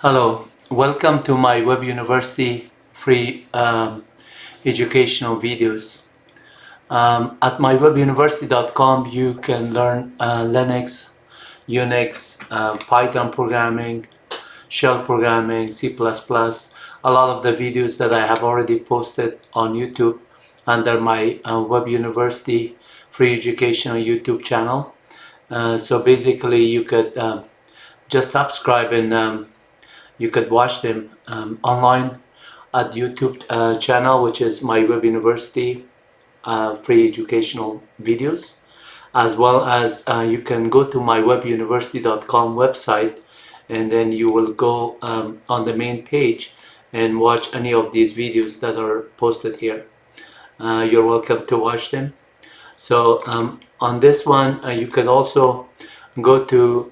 Hello, welcome to my Web University free educational videos. At mywebuniversity.com you can learn Linux, Unix, Python programming, shell programming, C++, a lot of the videos that I have already posted on YouTube under my Web University free educational YouTube channel. So basically you could just subscribe and you could watch them online at YouTube channel, which is my Web University free educational videos, as well as you can go to my MyWebUniversity.com website, and then you will go on the main page and watch any of these videos that are posted here. You're welcome to watch them. So on this one, you could also go to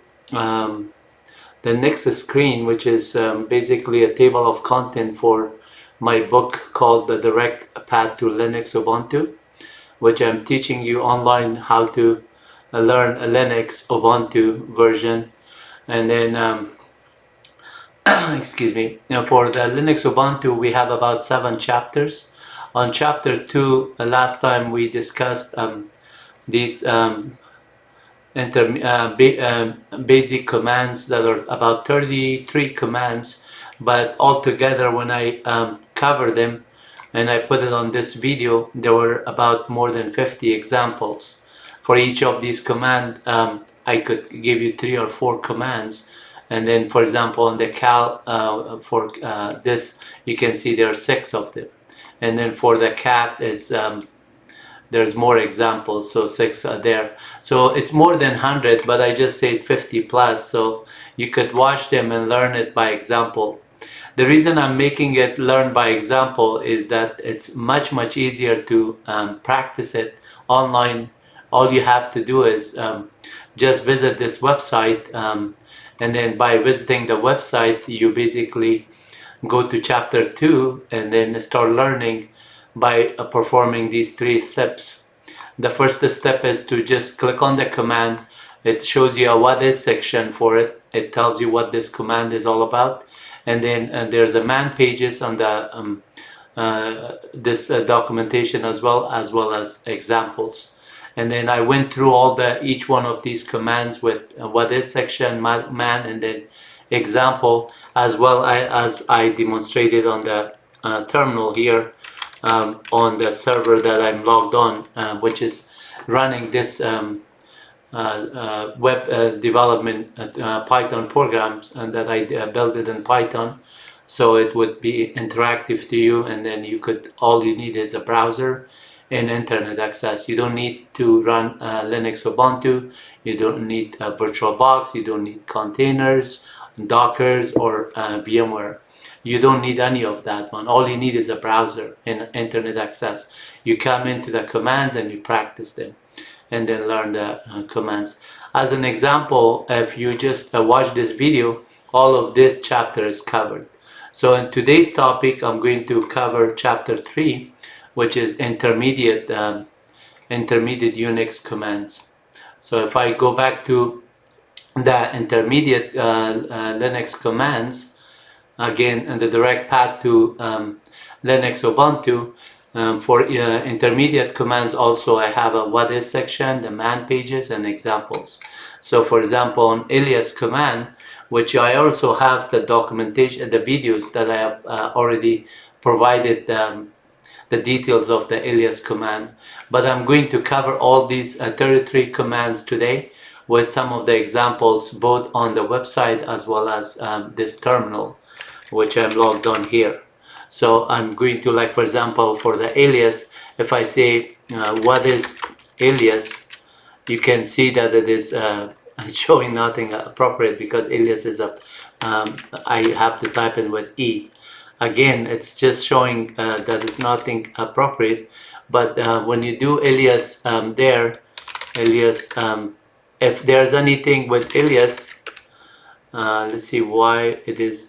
the next screen, which is basically a table of content for my book called The Direct Path to Linux Ubuntu, which I'm teaching you online how to learn a Linux Ubuntu version. And then excuse me, for the Linux Ubuntu we have about 7 chapters. On chapter 2, last time we discussed these basic commands that are about 33 commands, but altogether when I cover them and I put it on this video, there were about more than 50 examples. For each of these commands, I could give you 3 or 4 commands, and then for example on the cal for this you can see there are 6 of them, and then for the cat is there's more examples, so 6 are there. So it's more than 100, but I just said 50 plus, so you could watch them and learn it by example. The reason I'm making it learn by example is that it's much easier to practice it online. All you have to do is just visit this website, and then by visiting the website you basically go to chapter 2 and then start learning by performing these 3 steps. The first step is to just click on the command. It shows you a what is section for it. It tells you what this command is all about, and then there's a man pages on the this documentation as well as examples. And then I went through each one of these commands with what is section, man, and then example, as well as I demonstrated on the terminal here on the server that I'm logged on, which is running this web development Python programs, and that I built it in Python, so it would be interactive to you, and then all you need is a browser and internet access. You don't need to run Linux Ubuntu, you don't need a VirtualBox, you don't need containers, Dockers, or VMware. You don't need any of that one. All you need is a browser and internet access. You come into the commands and you practice them, and then learn the commands. As an example, if you just watch this video, all of this chapter is covered. So in today's topic, I'm going to cover chapter 3, which is intermediate Unix commands. So if I go back to the intermediate Linux commands, again, and the direct path to Linux Ubuntu, for intermediate commands also I have a what is section, the man pages, and examples. So for example, on alias command, which I also have the documentation, the videos that I have already provided the details of the alias command, but I'm going to cover all these 33 commands today with some of the examples both on the website as well as this terminal which I'm logged on here. So I'm going to, like for example, for the alias, if I say what is alias, you can see that it is showing nothing appropriate, because alias is I have to type in with E. Again, it's just showing that it's nothing appropriate, but when you do alias alias, if there's anything with alias, let's see why it is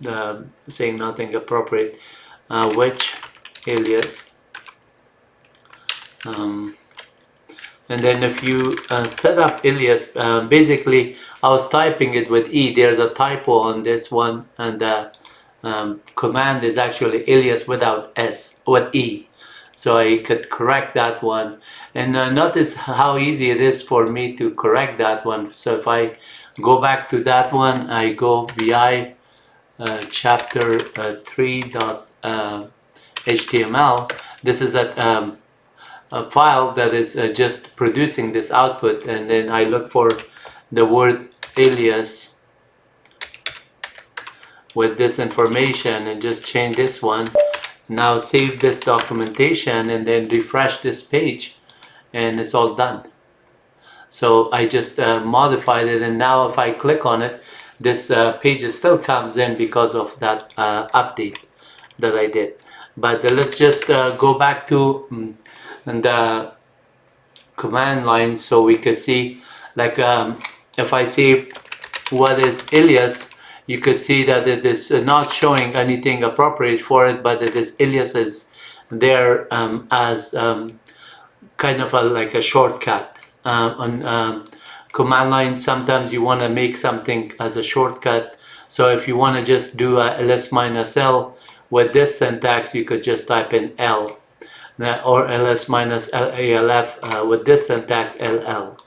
saying nothing appropriate. Which alias, And then if you set up alias, basically I was typing it with E. There's a typo on this one, and the command is actually alias without S, with E. So I could correct that one. And notice how easy it is for me to correct that one. So if I go back to that one, I go vi chapter 3.html. This is a file that is just producing this output, and then I look for the word alias with this information and just change this one. Now save this documentation and then refresh this page, and it's all done. So I just modified it, and now if I click on it, this page still comes in because of that update that I did. But let's just go back to the command line so we could see, like if I say what is alias, you could see that it is not showing anything appropriate for it, but it is alias is there as kind of like a shortcut. On command line, sometimes you want to make something as a shortcut. So if you want to just do a ls minus l with this syntax, you could just type in L, or ls minus alf with this syntax ll.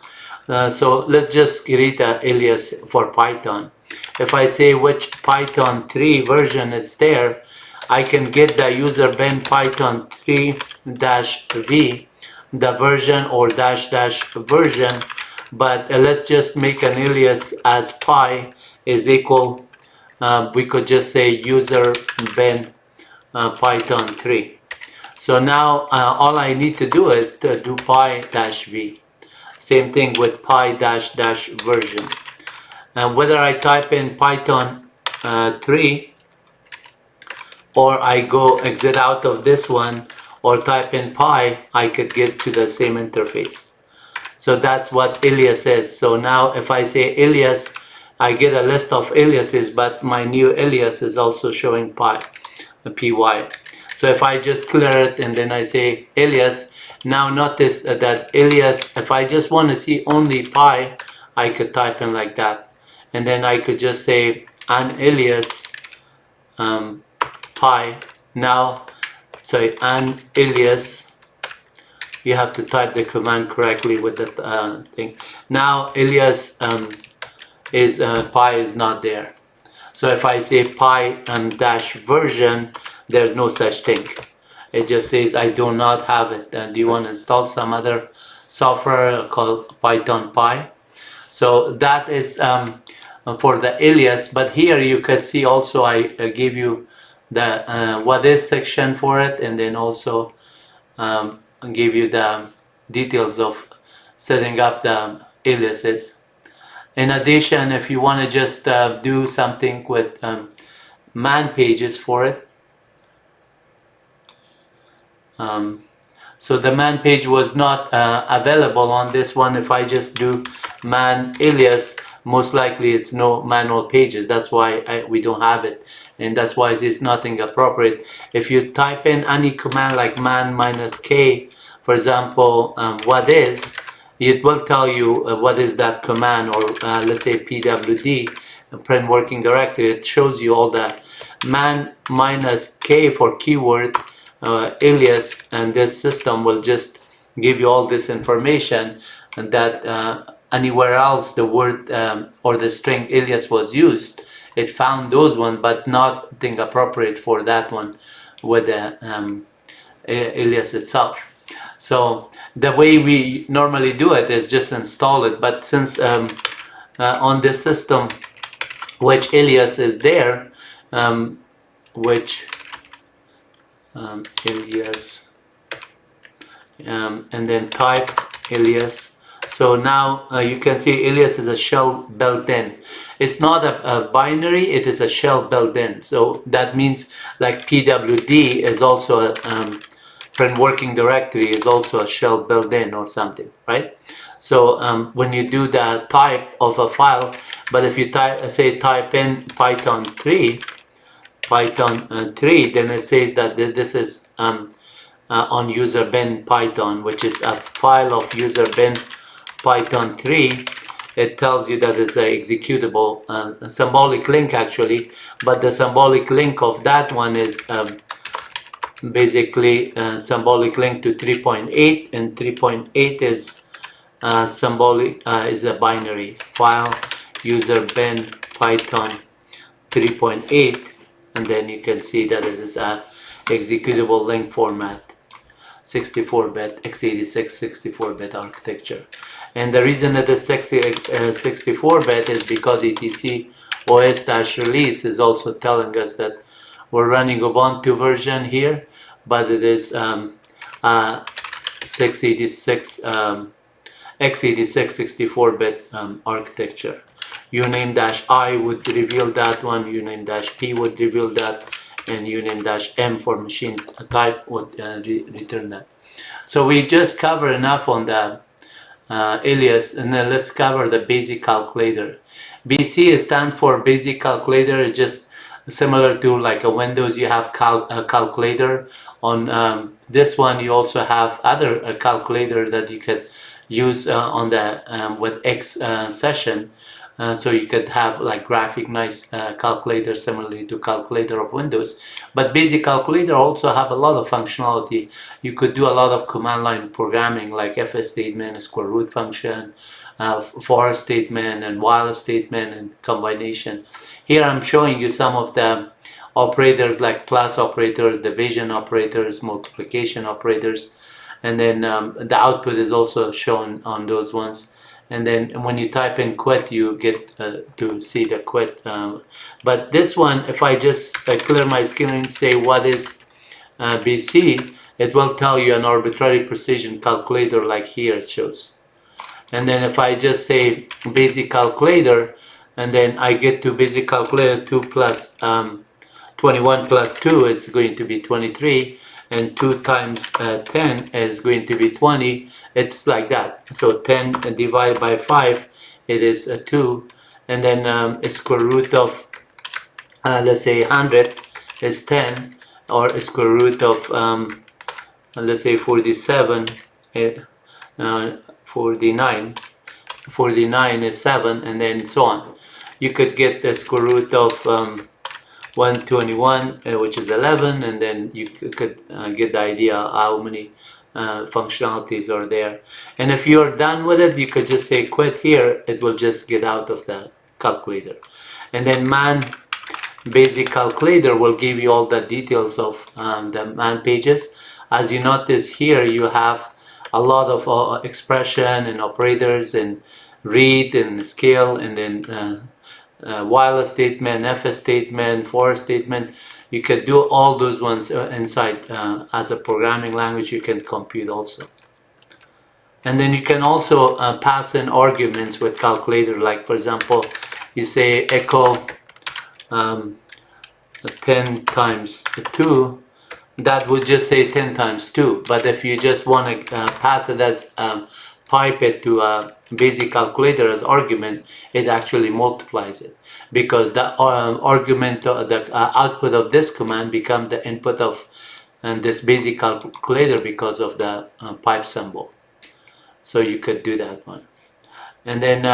So let's just create an alias for Python. If I say which Python 3 version it's there, I can get the user bin Python 3-v, the version or dash version, but let's just make an alias as pi is equal, we could just say user bin Python 3. So now all I need to do is to do pi-v. Same thing with pi-version. And whether I type in Python 3 or I go exit out of this one or type in pi, I could get to the same interface. So that's what alias is. So now if I say alias, I get a list of aliases, but my new alias is also showing py. So if I just clear it and then I say alias, now notice that alias, if I just want to see only pi, I could type in like that. And then I could just say an alias pi. Now, sorry, an alias, you have to type the command correctly with the thing. Now alias is pi is not there. So if I say pi dash version, there's no such thing. It just says I do not have it. And do you want to install some other software called Python Pi? So that is for the alias. But here you could see also I gave you the what is section for it, and then also give you the details of setting up the aliases. In addition, if you want to just do something with man pages for it, so the man page was not available on this one. If I just do man alias, most likely it's no manual pages. That's why we don't have it, and that's why it's nothing appropriate. If you type in any command like man minus k, for example, what is, it will tell you what is that command, or let's say pwd, print working directory. It shows you all the man minus k for keyword alias, and this system will just give you all this information, and that anywhere else the word or the string alias was used, it found those one, but nothing appropriate for that one with the alias itself. So the way we normally do it is just install it, but since on this system which alias is there, which alias, and then type alias. So now you can see alias is a shell built in. It's not a binary, it is a shell built in. So that means like pwd is also a print working directory is also a shell built in or something, right? So when you do the type of a file, but if you type in Python 3, then it says that this is on user bin Python, which is a file of user bin Python 3. It tells you that it's an executable, a symbolic link actually, but the symbolic link of that one is basically a symbolic link to 3.8, and 3.8 is symbolic is a binary file user bin Python 3.8, and then you can see that it is a executable link format, 64-bit x86 64-bit architecture. And the reason that it's 64-bit is because etc os-release is also telling us that we're running Ubuntu version here, but it is x86 64-bit architecture. Uname-I would reveal that one, uname-P would reveal that, and uname-M for machine type would return that. So we just covered enough on the alias, and then let's cover the basic calculator. BC stands for basic calculator. It's just similar to like a Windows, you have a calculator. On this one you also have other calculator that you could use on the with X session. So you could have like graphic nice calculator similarly to calculator of Windows. But basic calculator also have a lot of functionality. You could do a lot of command line programming like fs statement, square root function, for statement, and while statement, and combination. Here I'm showing you some of the operators like plus operators, division operators, multiplication operators, and then the output is also shown on those ones. And then when you type in quit, you get to see the quit. But this one, if I just clear my screen and say what is BC, it will tell you an arbitrary precision calculator like here it shows. And then if I just say basic calculator, and then I get to basic calculator 2 plus 21 plus 2 is going to be 23, and 2 times 10 is going to be 20. It's like that. So 10 divided by 5, it is 2, and then a square root of let's say 100 is 10, or a square root of let's say 47, 49 is 7, and then so on. You could get the square root of 121, which is 11, and then you could get the idea how many functionalities are there. And if you're done with it, you could just say quit here. It will just get out of the calculator. And then man basic calculator will give you all the details of the man pages. As you notice here, you have a lot of expression and operators and read and scale, and then while statement, if statement, for statement. You could do all those ones inside as a programming language. You can compute also. And then you can also pass in arguments with calculator, like for example you say echo 10 times 2, that would just say 10 times 2. But if you just want to pass it as pipe it to a basic calculator as argument, it actually multiplies it, because the argument, the output of this command become the input of this basic calculator because of the pipe symbol. So you could do that one. And then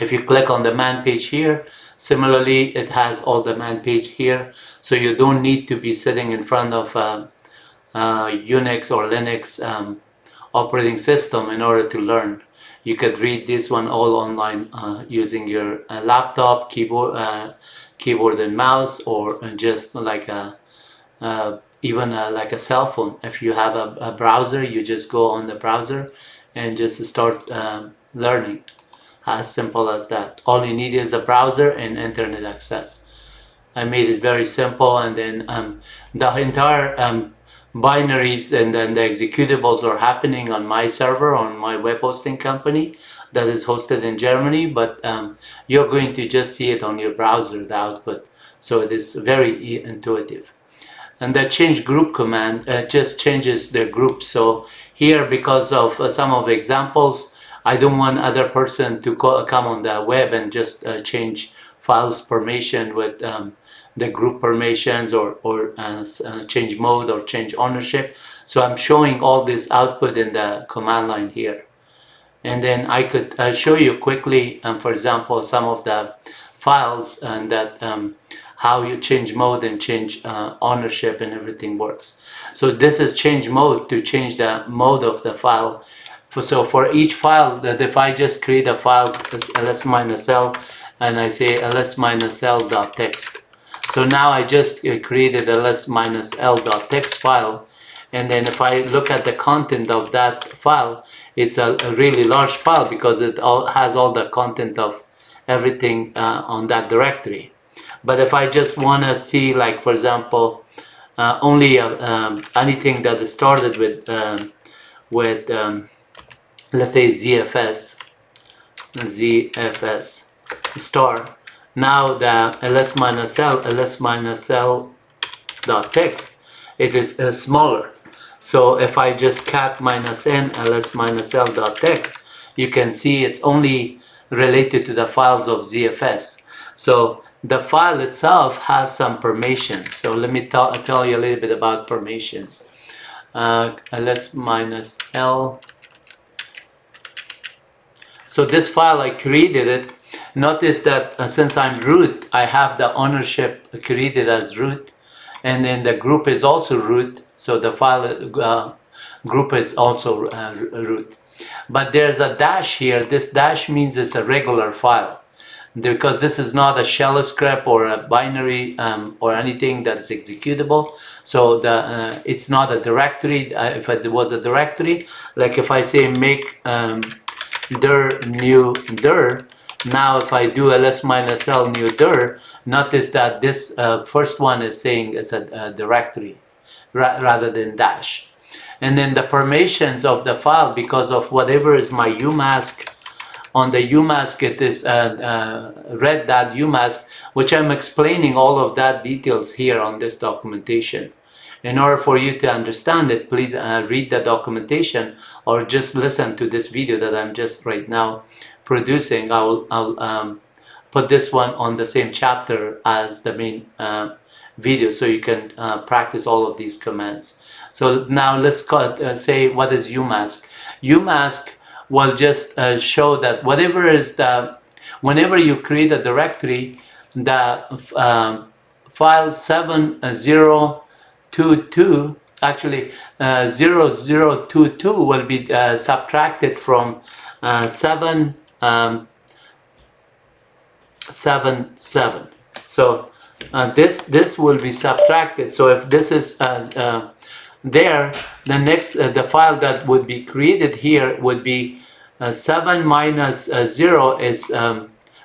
if you click on the man page here, similarly it has all the man page here, so you don't need to be sitting in front of Unix or Linux operating system in order to learn. You could read this one all online using your laptop, keyboard and mouse, or just like a even like a cell phone. If you have a browser, you just go on the browser and just start learning. As simple as that. All you need is a browser and internet access. I made it very simple, and then the entire binaries and then the executables are happening on my server, on my web hosting company that is hosted in Germany, but you're going to just see it on your browser, the output. So it is very intuitive. And the change group command just changes the group. So here, because of some of the examples, I don't want other person to come on the web and just change files permission with the group permissions or change mode or change ownership. So I'm showing all this output in the command line here. And then I could show you quickly, for example, some of the files and that how you change mode and change ownership and everything works. So this is change mode, to change the mode of the file. So for each file, that if I just create a file as ls-l and I say ls-l.txt. So now I just created ls-l.txt file, and then if I look at the content of that file, it's a really large file because it has all the content of everything on that directory. But if I just want to see, like for example, only anything that is started with let's say ZFS star, now the ls-l.txt, it is smaller. So if I just cat -n ls-l.txt, you can see it's only related to the files of ZFS. So the file itself has some permissions. So let me tell you a little bit about permissions. ls-l. So this file, I created it. Notice that since I'm root, I have the ownership created as root, and then the group is also root. So the file group is also root. But there's a dash here. This dash means it's a regular file, because this is not a shell script or a binary or anything that's executable. So it's not a directory. If it was a directory, like if I say make dir new dir, now if I do ls-l new dir, notice that this first one is saying it's a directory rather than dash. And then the permissions of the file, because of whatever is my umask, on the umask it is read.umask, which I'm explaining all of that details here on this documentation. In order for you to understand it, please read the documentation or just listen to this video that I'm just right now producing. I'll put this one on the same chapter as the main video, so you can practice all of these commands. So now let's say what is umask. Umask will just show that whatever is whenever you create a directory, the file 7022, actually 0022 will be subtracted from 777. So this will be subtracted. So if this is there, the next the file that would be created here would be 7 minus 0 is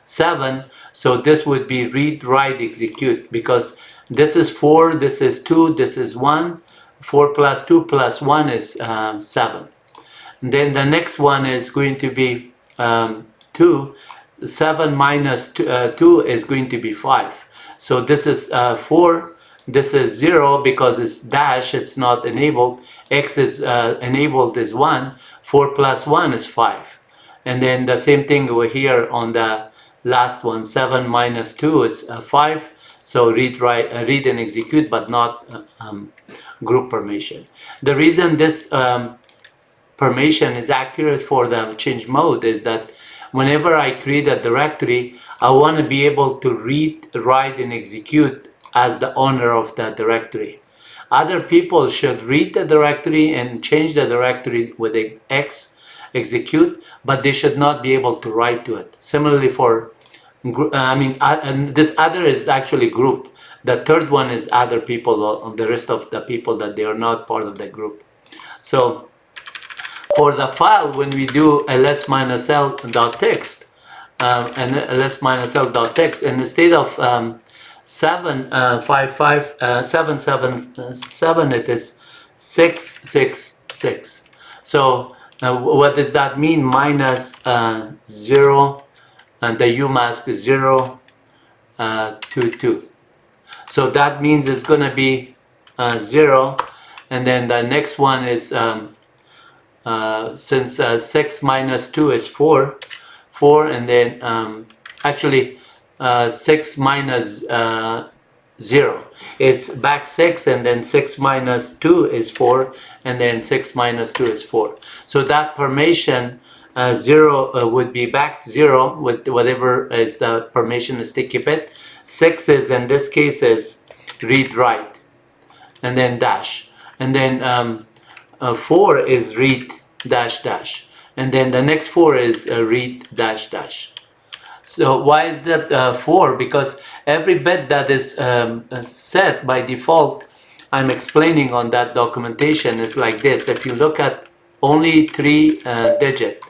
7. So this would be read, write, execute, because this is 4, this is 2, this is 1. 4 plus 2 plus 1 is 7. And then the next one is going to be 2. 7 minus 2 is going to be 5. So this is 4. This is 0 because it's dash, it's not enabled. X is enabled is 1. 4 plus 1 is 5. And then the same thing over here on the last one. 7 minus 2 is 5. So read, write, read and execute, but not group permission. The reason this permission is accurate for the change mode is that whenever I create a directory, I want to be able to read, write, and execute as the owner of that directory. Other people should read the directory and change the directory with X, execute, but they should not be able to write to it. Similarly for, and this other is actually group. The third one is other people, or the rest of the people that they are not part of the group. So for the file, when we do ls-l.txt and ls-l.txt, and instead of 777, it is 666. So what does that mean? Minus 0, and the umask is 022. So that means it's going to be 0, and then the next one is since 6 minus 2 is 4, and then actually 6 minus 0. It's back 6, and then 6 minus 2 is 4, and then 6 minus 2 is 4. So that permission 0 would be back 0 with whatever is the permission sticky bit. 6 is, in this case, is read write, and then dash, and then 4 is read dash dash, and then the next 4 is read dash dash. So why is that 4? Because every bit that is set by default, I'm explaining on that documentation, is like this. If you look at only 3 digit,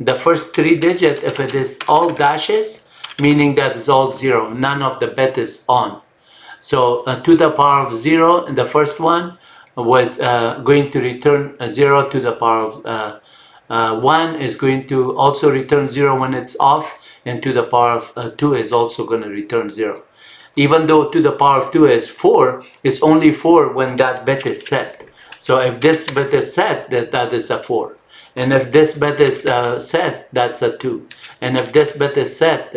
the first 3 digit, if it is all dashes, meaning that it's all 0, none of the bit is on. So to the power of 0, the first one was going to return 0 to the power of 1 is going to also return 0 when it's off, and to the power of 2 is also going to return 0. Even though to the power of 2 is 4, it's only 4 when that bit is set. So if this bit is set, that is a 4. And if this bit is set, that's a 2. And if this bit is set,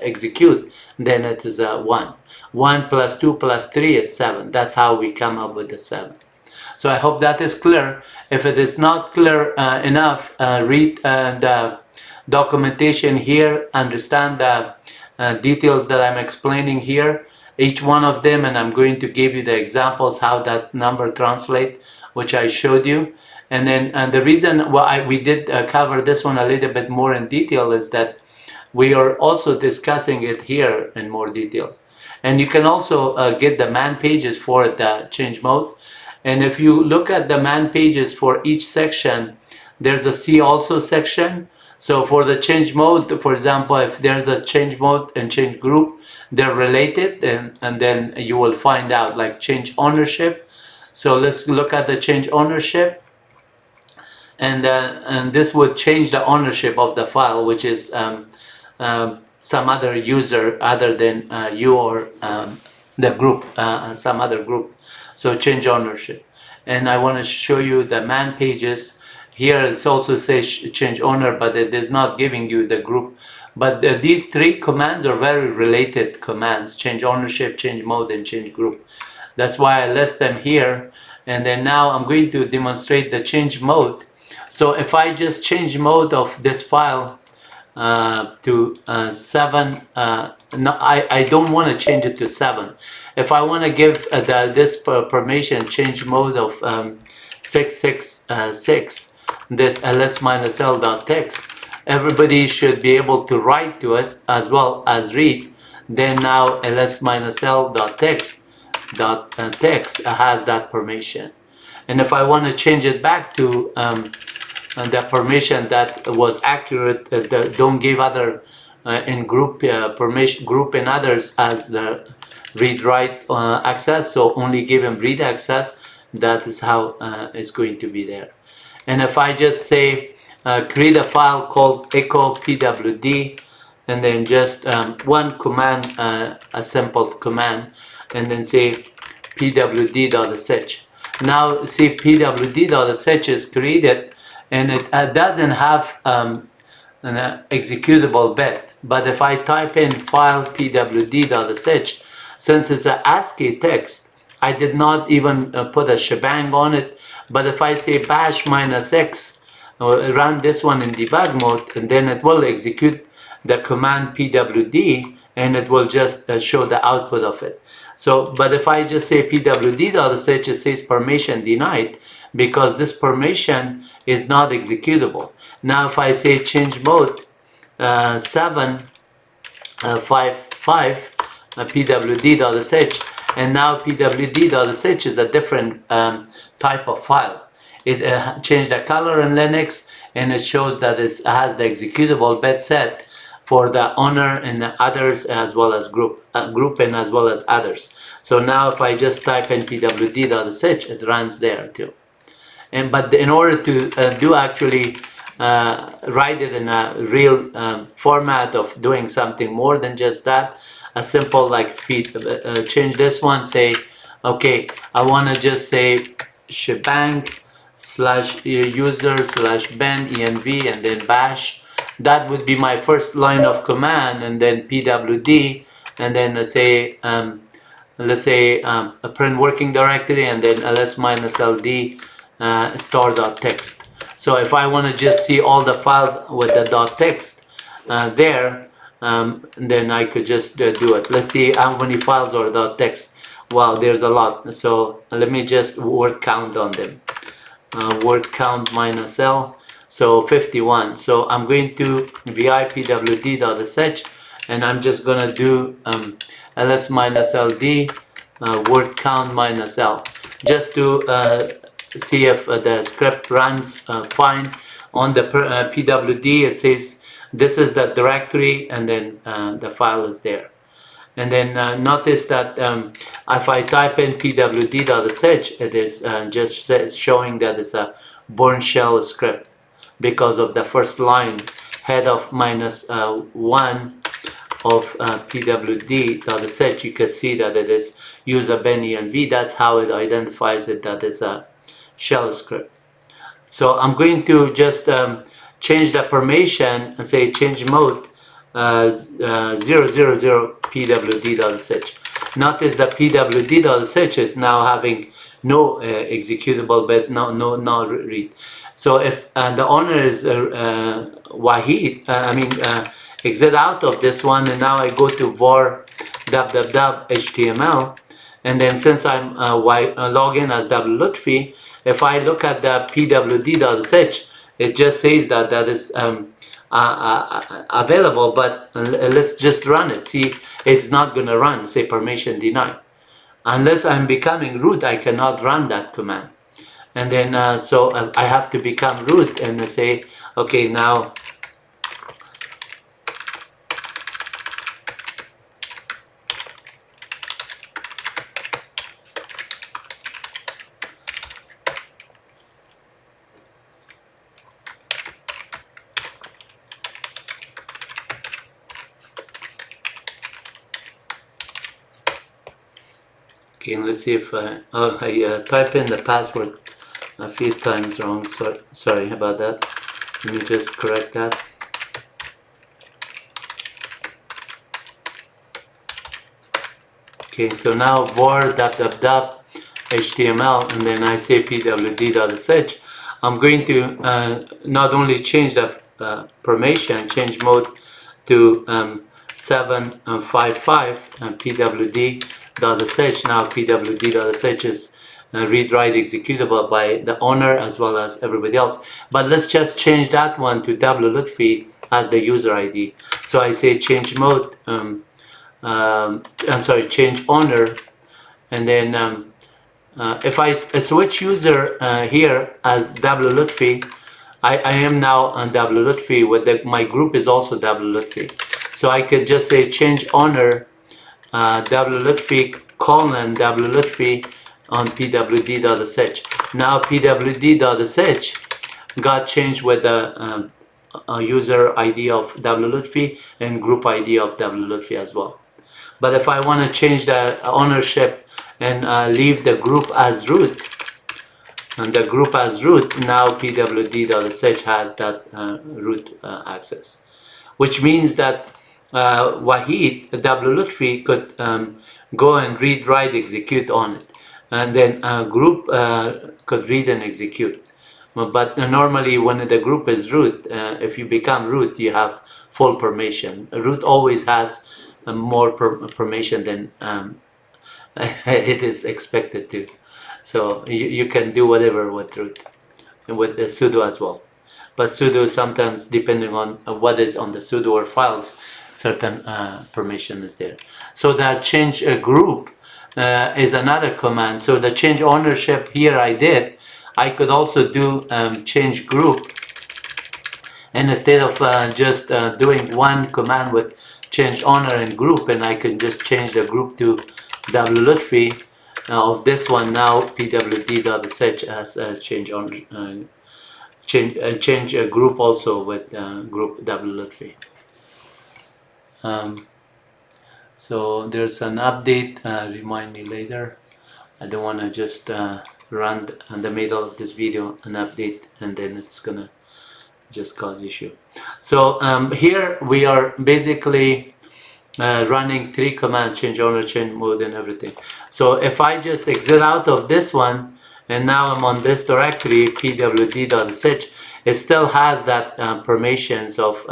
execute, then it is a 1. 1 plus 2 plus 3 is 7. That's how we come up with the 7. So I hope that is clear. If it is not clear enough, read the documentation here, understand the details that I'm explaining here, each one of them, and I'm going to give you the examples how that number translate, which I showed you. And then the reason why we did cover this one a little bit more in detail is that we are also discussing it here in more detail. And you can also get the man pages for the change mode. And if you look at the man pages for each section, there's a see also section. So for the change mode, for example, if there's a change mode and change group, they're related, and then you will find out, like change ownership. So let's look at the change ownership. And this would change the ownership of the file, which is some other user other than you or the group, some other group. So change ownership. And I want to show you the man pages. Here it also says change owner, but it is not giving you the group. But these 3 commands are very related commands: change ownership, change mode, and change group. That's why I list them here. And then now I'm going to demonstrate the change mode. So if I just change mode of this file to 7, no, I don't want to change it to 7. If I want to give this permission, change mode of 666, this ls-l.text, everybody should be able to write to it as well as read. Then now ls-l.text has that permission. And if I want to change it back to the permission that was accurate, don't give other in group permission, group and others as the read write access, so only give him read access, that is how it's going to be there. And if I just say create a file called echo pwd, and then just one command, a simple command, and then say pwd.sh. Now see, pwd.sh is created, and it doesn't have an executable bit. But if I type in file pwd.sh, since it's an ASCII text, I did not even put a shebang on it. But if I say bash -x, run this one in debug mode, and then it will execute the command pwd, and it will just show the output of it. So, but if I just say pwd.sh, it says permission denied, because this permission is not executable. Now if I say change mode 755 pwd.sh, and now pwd.sh is a different type of file. It changed the color in Linux, and it shows that it has the executable bit set for the owner and the others, as well as group and as well as others. So now if I just type in pwd.sh, it runs there too. But in order to do actually write it in a real format of doing something more than just that, a simple like change this one, say okay, I want to just say shebang /user/bin env, and then bash. That would be my first line of command, and then pwd, and then say let's say a print working directory, and then ls-ld store.txt. So if I want to just see all the files with the .text there, then I could just do it. Let's see how many files are .text. Wow, there's a lot. So let me just word count on them. Word count -l, so 51. So I'm going to vi pwd.sh, and I'm just gonna do ls-ld word count -l, just to see if the script runs fine. On the pwd, it says this is the directory, and then the file is there. And then notice that if I type in pwd.sh, it is just showing that it's a Bourne shell script because of the first line, head of -1 of pwd.sh. You can see that it is user ben env. That's how it identifies it, that is a shell script. So I'm going to just change the permission and say change mode 000 pwd.sh. Notice that pwd.sh is now having no executable, but no read. So if the owner is Wahid, exit out of this one, and now I go to var html, and then since I'm log in as wlutfi, if I look at the pwd.sh, it just says that that is available, but let's just run it. See, it's not going to run, say permission denied. Unless I'm becoming root, I cannot run that command. And then so I have to become root and say, okay, now okay, let's see if I type in the password a few times wrong. Sorry about that. Let me just correct that. Okay, so now var html, and then I say pwd.sh. I'm going to not only change the permission, change mode to 755 and pwd.sh. Now pwd.sh is read-write executable by the owner as well as everybody else. But let's just change that one to wlutfi as the user ID. So I say change mode, change owner, and then if I switch user here as wlutfi, I am now on wlutfi with my group is also wlutfi. So I could just say change owner wlutfi colon wlutfi on pwd.sh. Now pwd.sh got changed with the user ID of wlutfi and group ID of wlutfi as well. But if I want to change the ownership and leave the group as root, and the group as root, now pwd.sh has that root access, which means that Wahid wlutfi could go and read, write, execute on it, and then group could read and execute. But normally when the group is root, if you become root, you have full permission. Root always has more permission than it is expected to. So you can do whatever with root, and with the sudo as well. But sudo sometimes, depending on what is on the sudo or files, certain permission is there. So that change a group is another command. So the change ownership here I could also do change group, and instead of just doing one command with change owner and group, and I can just change the group to wlutfi of this one. Now pwd.sh as change owner, change a group also with group wlutfi. So there's an update, remind me later. I don't want to just run in the middle of this video an update and then it's gonna just cause issue. So here we are basically running 3 commands, change owner, change mode, and everything. So if I just exit out of this one, and now I'm on this directory, pwd.sh, it still has that permissions of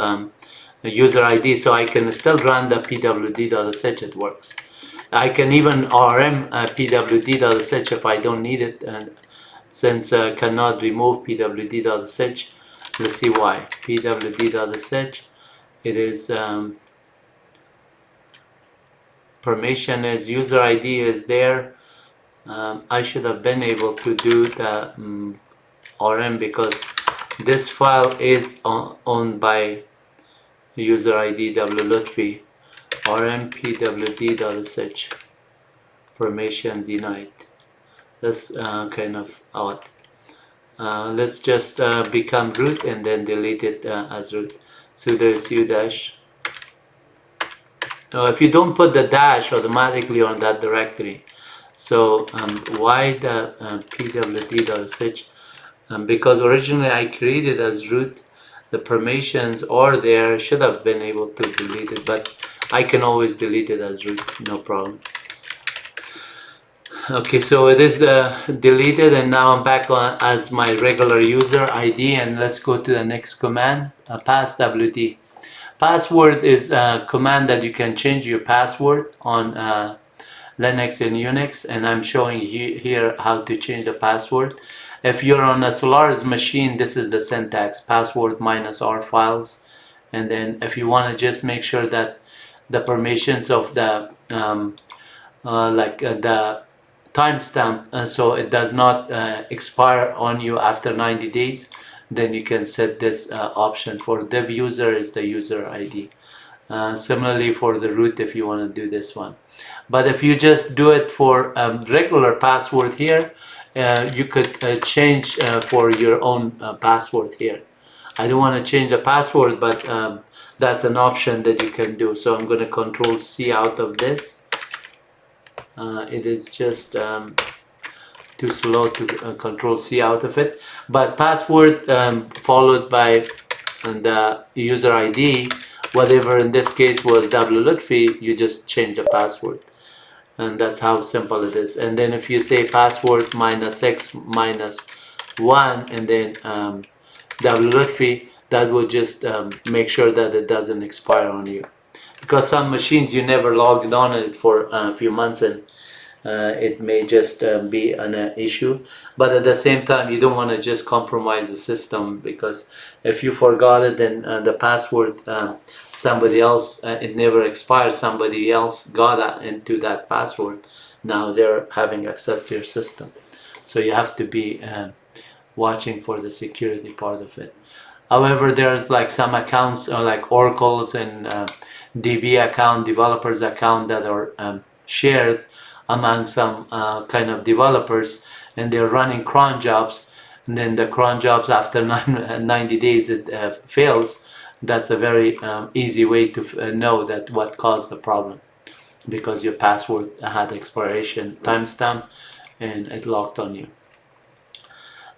user ID, so I can still run the pwd.sh, it works. I can even rm pwd.sh if I don't need it, and since I cannot remove pwd.sh, let's see why. pwd.sh, it is permission is user ID is there. I should have been able to do the rm because this file is owned by user ID wlutfi. rm pwd.sh, permission denied. That's kind of odd. Let's just become root and then delete it as root. Sudo su dash. If you don't put the dash automatically on that directory, so why the pwd.sh? Because originally I created as root, the permissions are there, should have been able to delete it, but I can always delete it as root, no problem. Okay, so it is deleted, and now I'm back on as my regular user ID, and let's go to the next command, passwd. Password is a command that you can change your password on Linux and Unix, and I'm showing you here how to change the password. If you're on a Solaris machine, this is the syntax, password minus R files, and then if you want to just make sure that the permissions of the the timestamp, so it does not expire on you after 90 days, then you can set this option. For dev user is the user ID. Similarly for the root, if you want to do this one. But if you just do it for regular password here, you could change for your own password here. I don't want to change the password, but that's an option that you can do. So I'm going to control C out of this. It is just too slow to control C out of it, but password followed by the user ID, whatever in this case was wlutfi, you just change the password, and that's how simple it is. And then if you say password minus x minus 1 and then wlutfi, that will just make sure that it doesn't expire on you, because some machines you never logged on it for a few months, and it may just be an issue. But at the same time, you don't want to just compromise the system, because if you forgot it, then the password, somebody else, it never expires, somebody else got into that password, now they're having access to your system. So you have to be watching for the security part of it. However, there's like some accounts like Oracle's and DB account, developers account, that are shared among some kind of developers, and they're running cron jobs, and then the cron jobs after 90 days it fails. That's a very easy way to know that what caused the problem, because your password had expiration timestamp and it locked on you.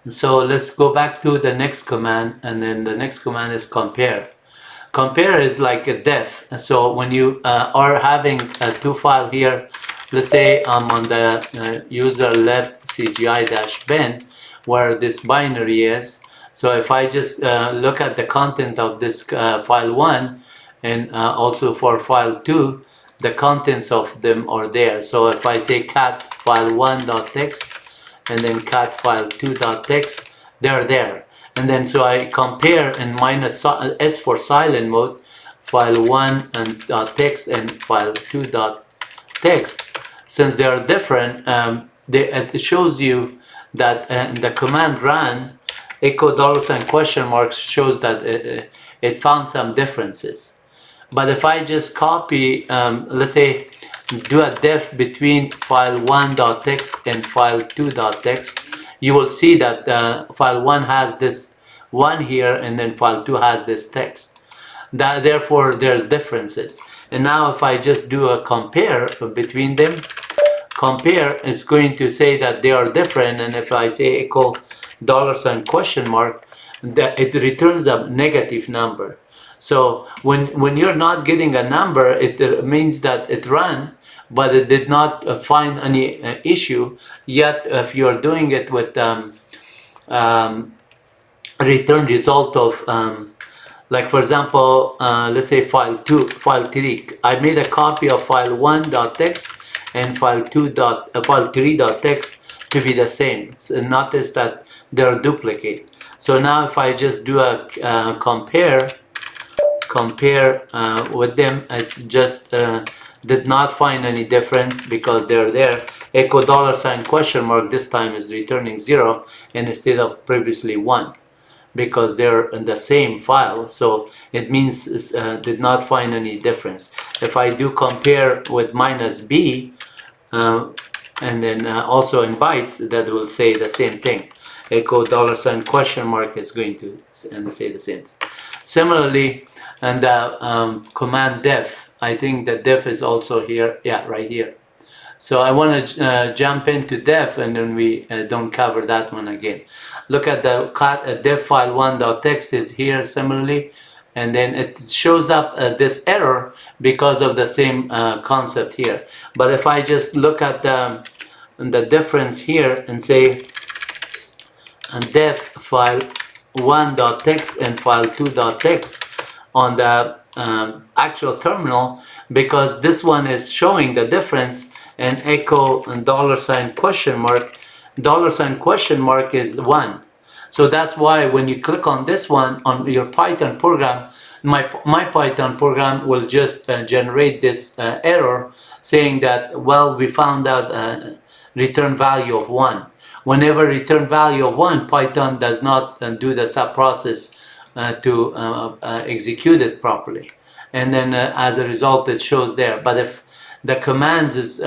So let's go back to the next command, and then the next command is compare. Compare is like a diff. So when you are having two files here, let's say I'm on the user lib cgi-bin where this binary is. So if I just look at the content of this file 1 and also for file 2, the contents of them are there. So if I say cat file1.txt and then cat file2.txt, they're there. And then so I compare in minus s for silent mode, file1 and .txt and file2.txt. Since they are different, it shows you that in the command run, echo $ question marks shows that it found some differences. But if I just copy, let's say, do a diff between file1.txt and file2.txt, you will see that file 1 has this 1 here, and then file 2 has this text. Therefore, there's differences. And now if I just do a compare between them, compare is going to say that they are different, and if I say echo $ question mark, that it returns a negative number. So when you're not getting a number, it means that it ran, but it did not find any issue. Yet if you're doing it with return result of like for example, let's say file 2, file 3. I made a copy of file 1.txt and file 3.txt to be the same. So notice that they're duplicate. So now if I just do a compare with them, it's just did not find any difference because they're there. Echo $ question mark this time is returning 0 and instead of previously 1, because they're in the same file. So it means did not find any difference. If I do compare with -b and then also in bytes, that will say the same thing. Echo $ question mark is going to say the same thing. Similarly, and the command diff, I think the diff is also here, yeah, right here. So I want to jump into diff, and then we don't cover that one again. Look at the diff file 1.txt is here similarly, and then it shows up this error because of the same concept here. But if I just look at the difference here and say diff file 1.txt and file 2.txt on the actual terminal, because this one is showing the difference, and echo and $ question mark is 1. So that's why when you click on this one on your Python program, my Python program will just generate this error saying that, well, we found out return value of 1. Whenever return value of 1, Python does not do the sub process to execute it properly, and then as a result it shows there. But if the commands is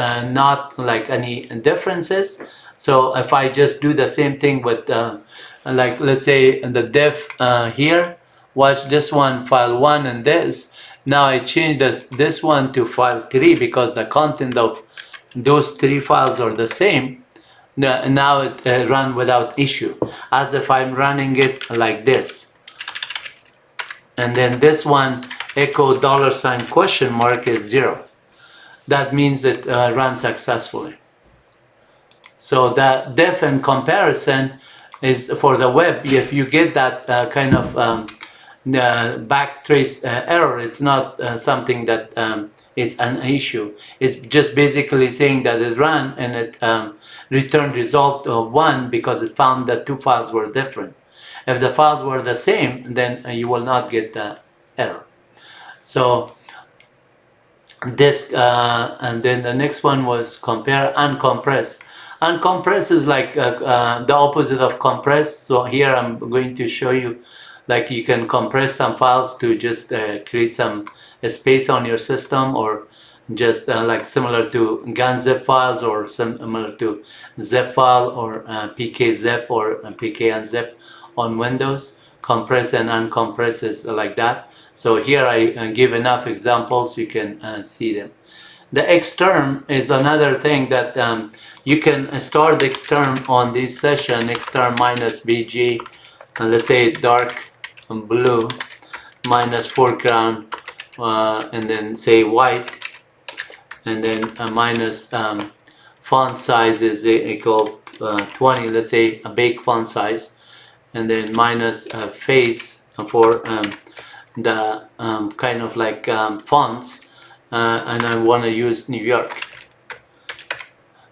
not like any differences, so if I just do the same thing with like let's say the diff here, watch this one, file 1 and this, now I change this one to file 3 because the content of those 3 files are the same. Now it run without issue, as if I'm running it like this. And then this one, echo $ question mark is 0. That means it runs successfully. So the diff and comparison is for the web. If you get that kind of backtrace error, it's not something that is an issue. It's just basically saying that it ran and it returned result of 1 because it found that 2 files were different. If the files were the same, then you will not get the error. So this and then the next one was compare uncompress. Uncompress is like the opposite of compress. So here I'm going to show you, like you can compress some files to just create some space on your system, or just like similar to gunzip files, or similar to zip file, or pkzip or pkunzip on Windows. Compress and uncompress is like that. So here I give enough examples, you can see them. The Xterm is another thing that you can start the Xterm on this session, Xterm -bg, and let's say dark blue minus foreground, and then say white, and then minus font size is equal 20, let's say a big font size, and then minus face for the kind of like fonts, and I want to use New York.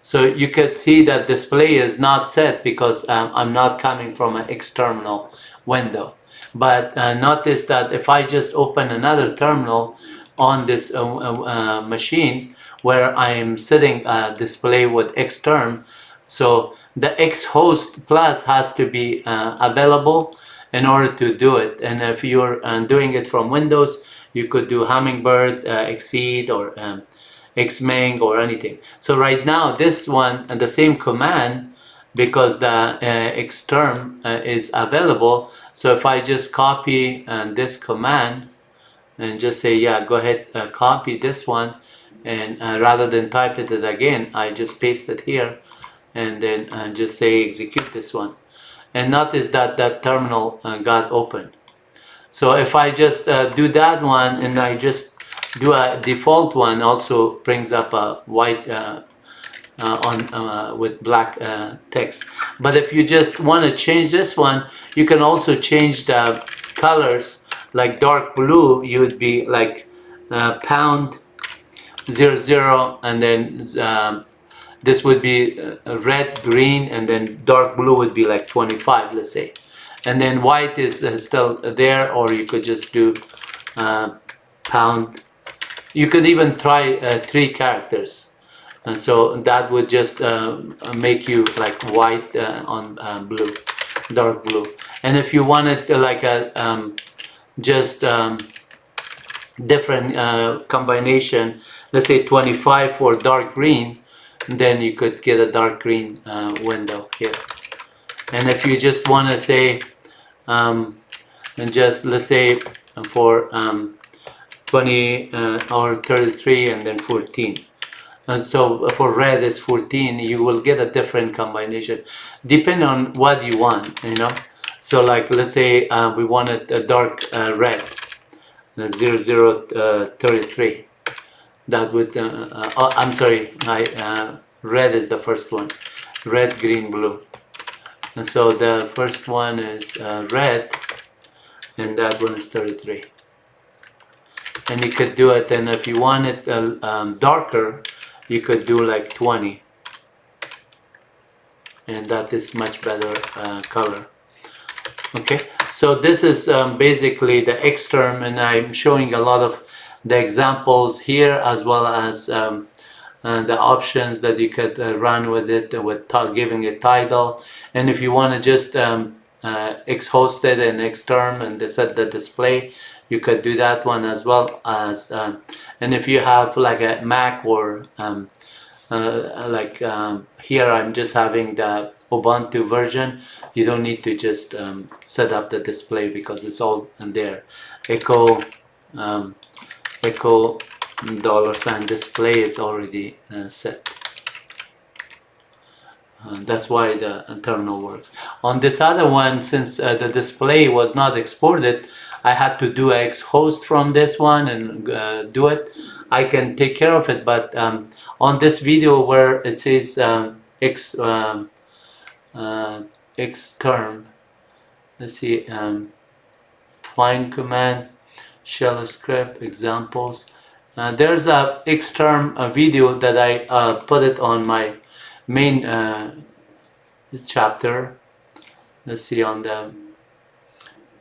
So you could see that display is not set because I'm not coming from an external window. But notice that if I just open another terminal on this machine where I am setting a display with Xterm, so the X host plus has to be available in order to do it. And if you're doing it from Windows, you could do Hummingbird, Exceed, or Xmang, or anything. So right now this one and the same command, because the Xterm is available. So if I just copy this command and just say, yeah, go ahead, copy this one, and rather than type it again, I just paste it here, and then just say execute this one. And notice that that terminal got open. So if I just do that one and I just do a default one, also brings up a white with black text. But if you just want to change this one, you can also change the colors. Like dark blue, you would be like pound 00, and then this would be red, green, and then dark blue would be like 25, let's say. And then white is still there, or you could just do pound. You could even try 3 characters. And so that would just make you like white on blue, dark blue. And if you wanted like a just different combination, let's say 25 for dark green, then you could get a dark green window here. And if you just want to say and just let's say for 20 or 33 and then 14. And so for red is 14, you will get a different combination depending on what you want, you know. So like let's say we wanted a dark red, 0033. That would I'm sorry, red is the first one, red, green, blue. And so the first one is red, and that one is 33. And you could do it, and if you want it darker, you could do like 20, and that is much better color. Okay, so this is basically the Xterm, and I'm showing a lot of the examples here, as well as the options that you could run with it, with giving it title. And if you want to just host it in Xterm and set the display, you could do that one as well as. And if you have like a Mac or here I'm just having the Ubuntu version, you don't need to just set up the display because it's all in there. Echo $sign display is already set. That's why the terminal works. On this other one, since the display was not exported, I had to do a host from this one and do it. I can take care of it, but on this video where it says Xterm, let's see, find command, shell script, examples. There's a Xterm video that I put it on my main chapter. Let's see, on the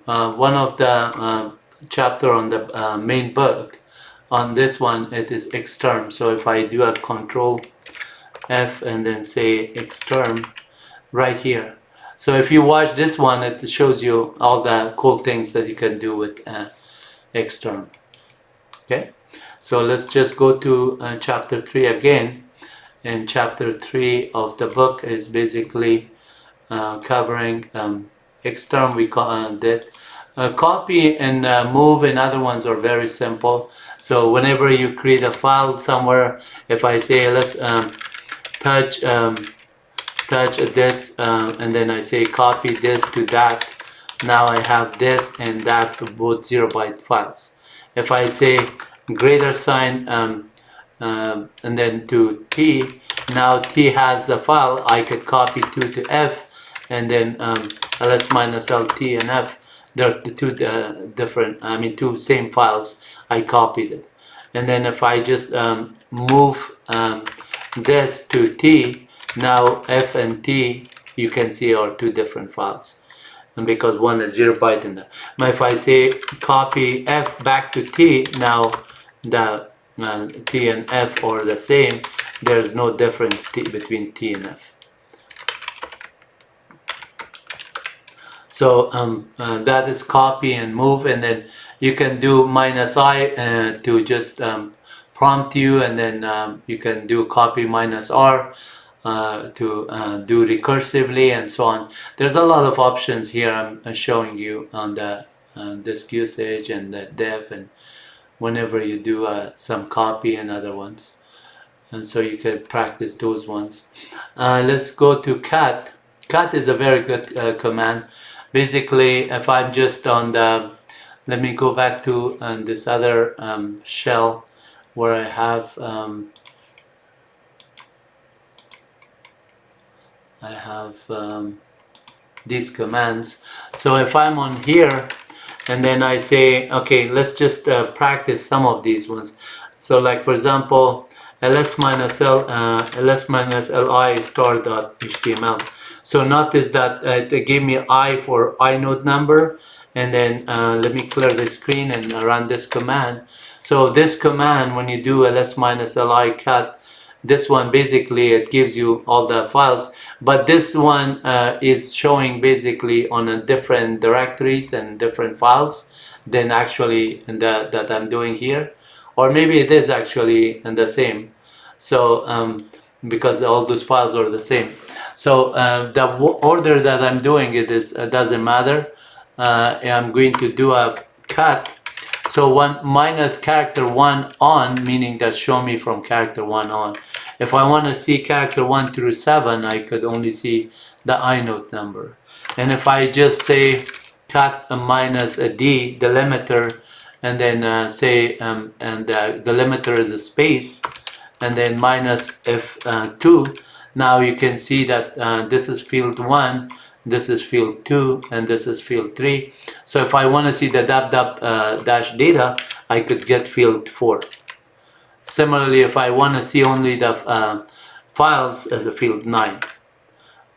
one of the chapter on the main book. On this one, it is Xterm. So if I do a Control F and then say Xterm right here. So if you watch this one, it shows you all the cool things that you can do with Xterm. Okay, so let's just go to chapter 3 again. And chapter 3 of the book is basically covering Xterm. We did copy and move, and other ones are very simple. So whenever you create a file somewhere, if I say let's touch this and then I say copy this to that, now I have this and that, both 0-byte files. If I say greater sign and then to T, now T has a file, I could copy 2 to F, and then ls minus LT and F, they're the two different, two same files. I copied it. And then if I just move this to T, now F and T, you can see are 2 different files. And because one is 0-byte in there. But if I say copy F back to T, now the T and F are the same. There's no difference between T and F. So that is copy and move, and then you can do -I to just prompt you, and then you can do copy -R to do recursively, and so on. There's a lot of options here I'm showing you on the disk usage and the dev, and whenever you do some copy and other ones, and so you can practice those ones. Let's go to cat. Cat is a very good command. Basically, if I'm just on the let me go back to this other shell where I have these commands. So if I'm on here and then I say, okay, let's just practice some of these ones. So like for example, ls minus li star.html. So notice that it gave me I for inode number, and then let me clear the screen and run this command. So this command, when you do ls minus li cat, this one basically it gives you all the files, but this one is showing basically on a different directories and different files than actually in that I'm doing here, or maybe it is actually in the same. So because all those files are the same. So the order that I'm doing it is doesn't matter. I'm going to do a cut. So one minus character 1 on, meaning that show me from character 1 on. If I want to see character 1 through 7, I could only see the inode number. And if I just say cat a minus a d delimiter, and then say and the delimiter is a space, and then minus f2, now you can see that this is field 1, this is field 2, and this is field 3. So if I want to see the dash data, I could get field 4. Similarly, if I want to see only the files as a field 9.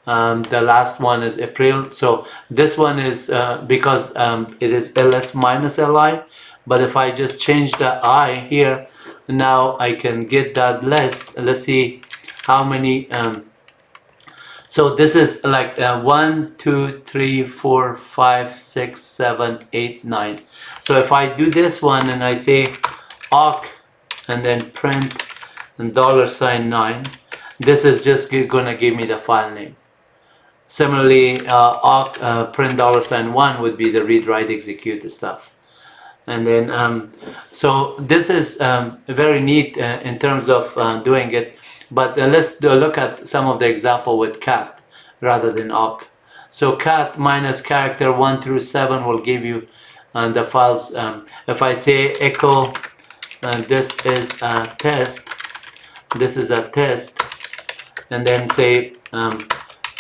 The last one is April. So this one is because it is ls minus li, but if I just change the I here, now I can get that list. Let's see how many. So this is like 1, 2, 3, 4, 5, 6, 7, 8, 9. So if I do this one and I say awk and then print and $9, this is just gonna give me the file name. Similarly, awk print $1 would be the read, write, execute stuff. And then so this is very neat in terms of doing it. But let's look at some of the example with cat rather than awk. So cat minus character 1 through 7 will give you the files. If I say echo, this is a test, this is a test, and then say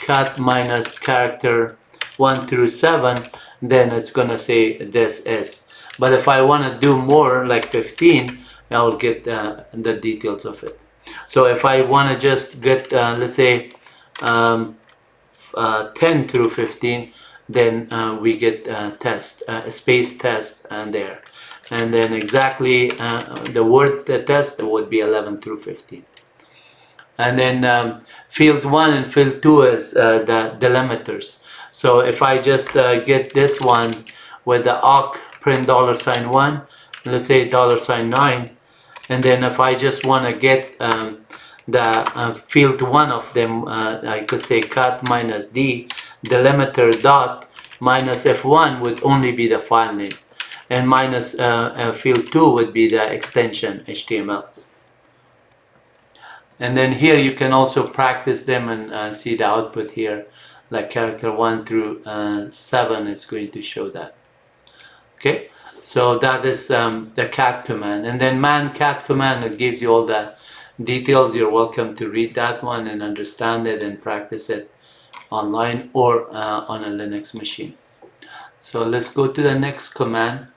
cat minus character 1 through 7, then it's gonna say this is. But if I want to do more, like 15, I'll get the details of it. So if I want to just get, let's say, 10 through 15, then we get test, space test, and there. And then exactly the word test would be 11 through 15. And then field 1 and field 2 is the delimiters. So if I just get this one with the awk print $1, let's say $9, and then if I just want to get the field 1 of them, I could say cat minus d delimiter dot minus f1 would only be the file name, and minus field 2 would be the extension HTML. And then here you can also practice them and see the output here, like character 1 through 7 is going to show that. Okay, so that is the cat command. And then man cat command, it gives you all the details. You're welcome to read that one and understand it and practice it online or on a Linux machine. So let's go to the next command,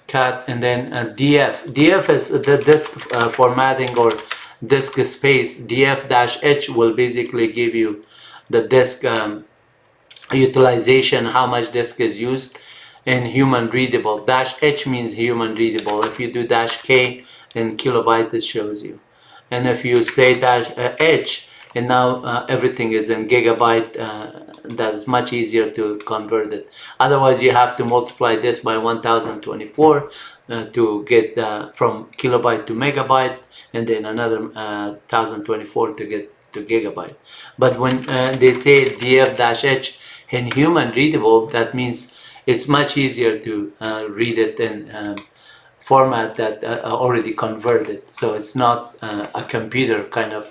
cat, and then df. Df is the disk formatting or disk space. df-h will basically give you the disk utilization, how much disk is used in human readable. -h means human readable. If you do -k in kilobyte, it shows you. And if you say -h, and now everything is in gigabyte, that is much easier to convert it. Otherwise, you have to multiply this by 1024 to get from kilobyte to megabyte, and then another 1024 to get to gigabyte. But when they say df-h in human readable, that means it's much easier to read it in format that already converted. So it's not a computer kind of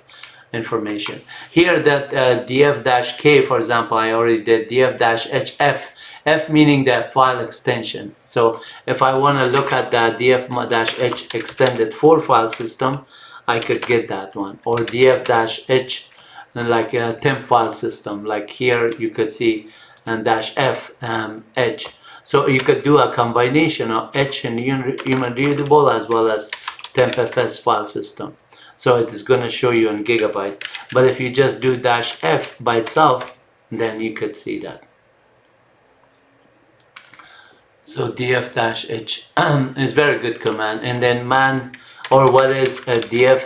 information. Here that df-k, for example, I already did df-hf. F meaning the file extension. So if I want to look at the df-h extended for file system, I could get that one, or df-h like a temp file system, like here you could see, and -f h. So you could do a combination of h and human readable as well as tempfs file system. So it is going to show you in gigabyte. But if you just do -f by itself, then you could see that. So df-h is very good command. And then man, or what is a df,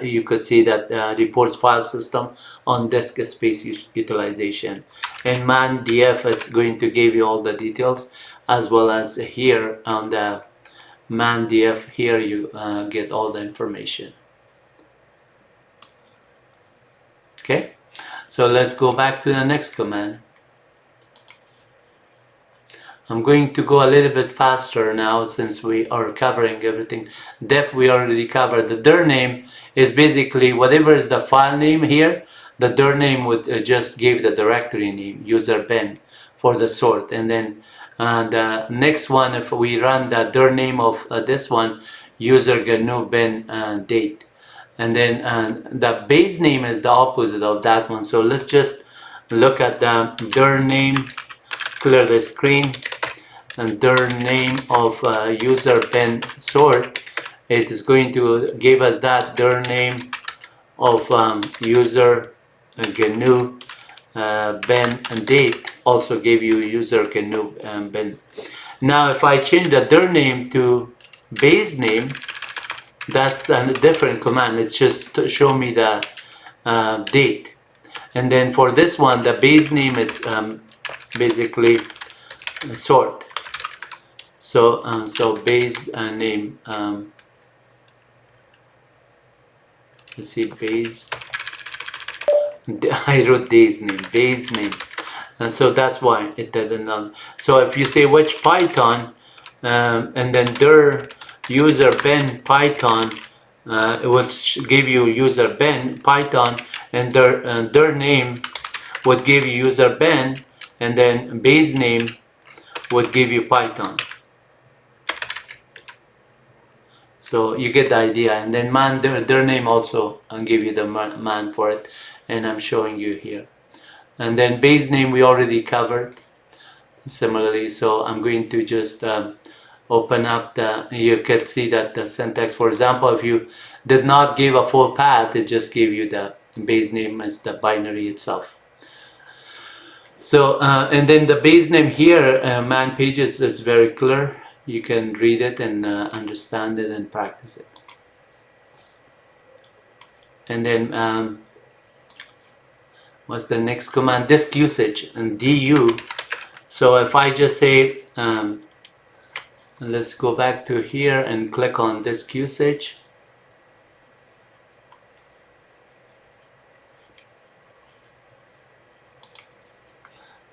you could see that reports file system on disk space utilization. And man df is going to give you all the details, as well as here on the man df, here you get all the information. Okay, so let's go back to the next command. I'm going to go a little bit faster now since we are covering everything. Def we already covered. The dir name is basically whatever is the file name here, the dir name would just give the directory name, user bin, for the sort. And then the next one, if we run the dir name of this one, user GNU bin date. And then the base name is the opposite of that one. So let's just look at the dir name, clear the screen, and dir name of user bin sort. It is going to give us that dir name of user GNU bin and date, also give you user GNU bin. Now if I change the dir name to base name, that's a different command. It's just to show me the date. And then for this one, the base name is basically sort. So base name, let's see, base, I wrote days name, base name, and so that's why it didn't know. So if you say which Python, and then dir user bin Python, it will give you user bin Python, and dir name would give you user bin, and then base name would give you Python. So you get the idea. And then man, their name also, I'll give you the man for it, and I'm showing you here. And then base name we already covered similarly. So I'm going to just open up the, you can see that the syntax, for example, if you did not give a full path, it just gave you the base name as the binary itself. So and then the base name here, man pages, is very clear. You can read it and understand it and practice it. And then what's the next command? Disk usage and du. So if I just say let's go back to here and click on disk usage.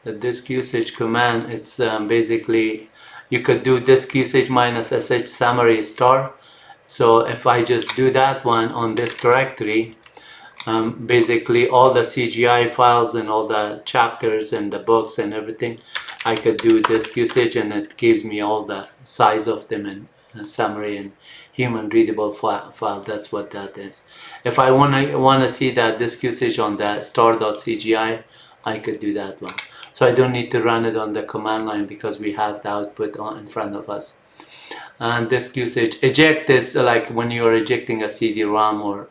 The disk usage command, it's basically, you could do disk usage minus sh summary star. So if I just do that one on this directory, basically all the CGI files and all the chapters and the books and everything, I could do disk usage, and it gives me all the size of them and summary and human readable file. That's what that is. If I want to see that disk usage on the star.cgi, I could do that one. So I don't need to run it on the command line because we have the output in front of us. And disk usage, eject is like when you're ejecting a CD-ROM or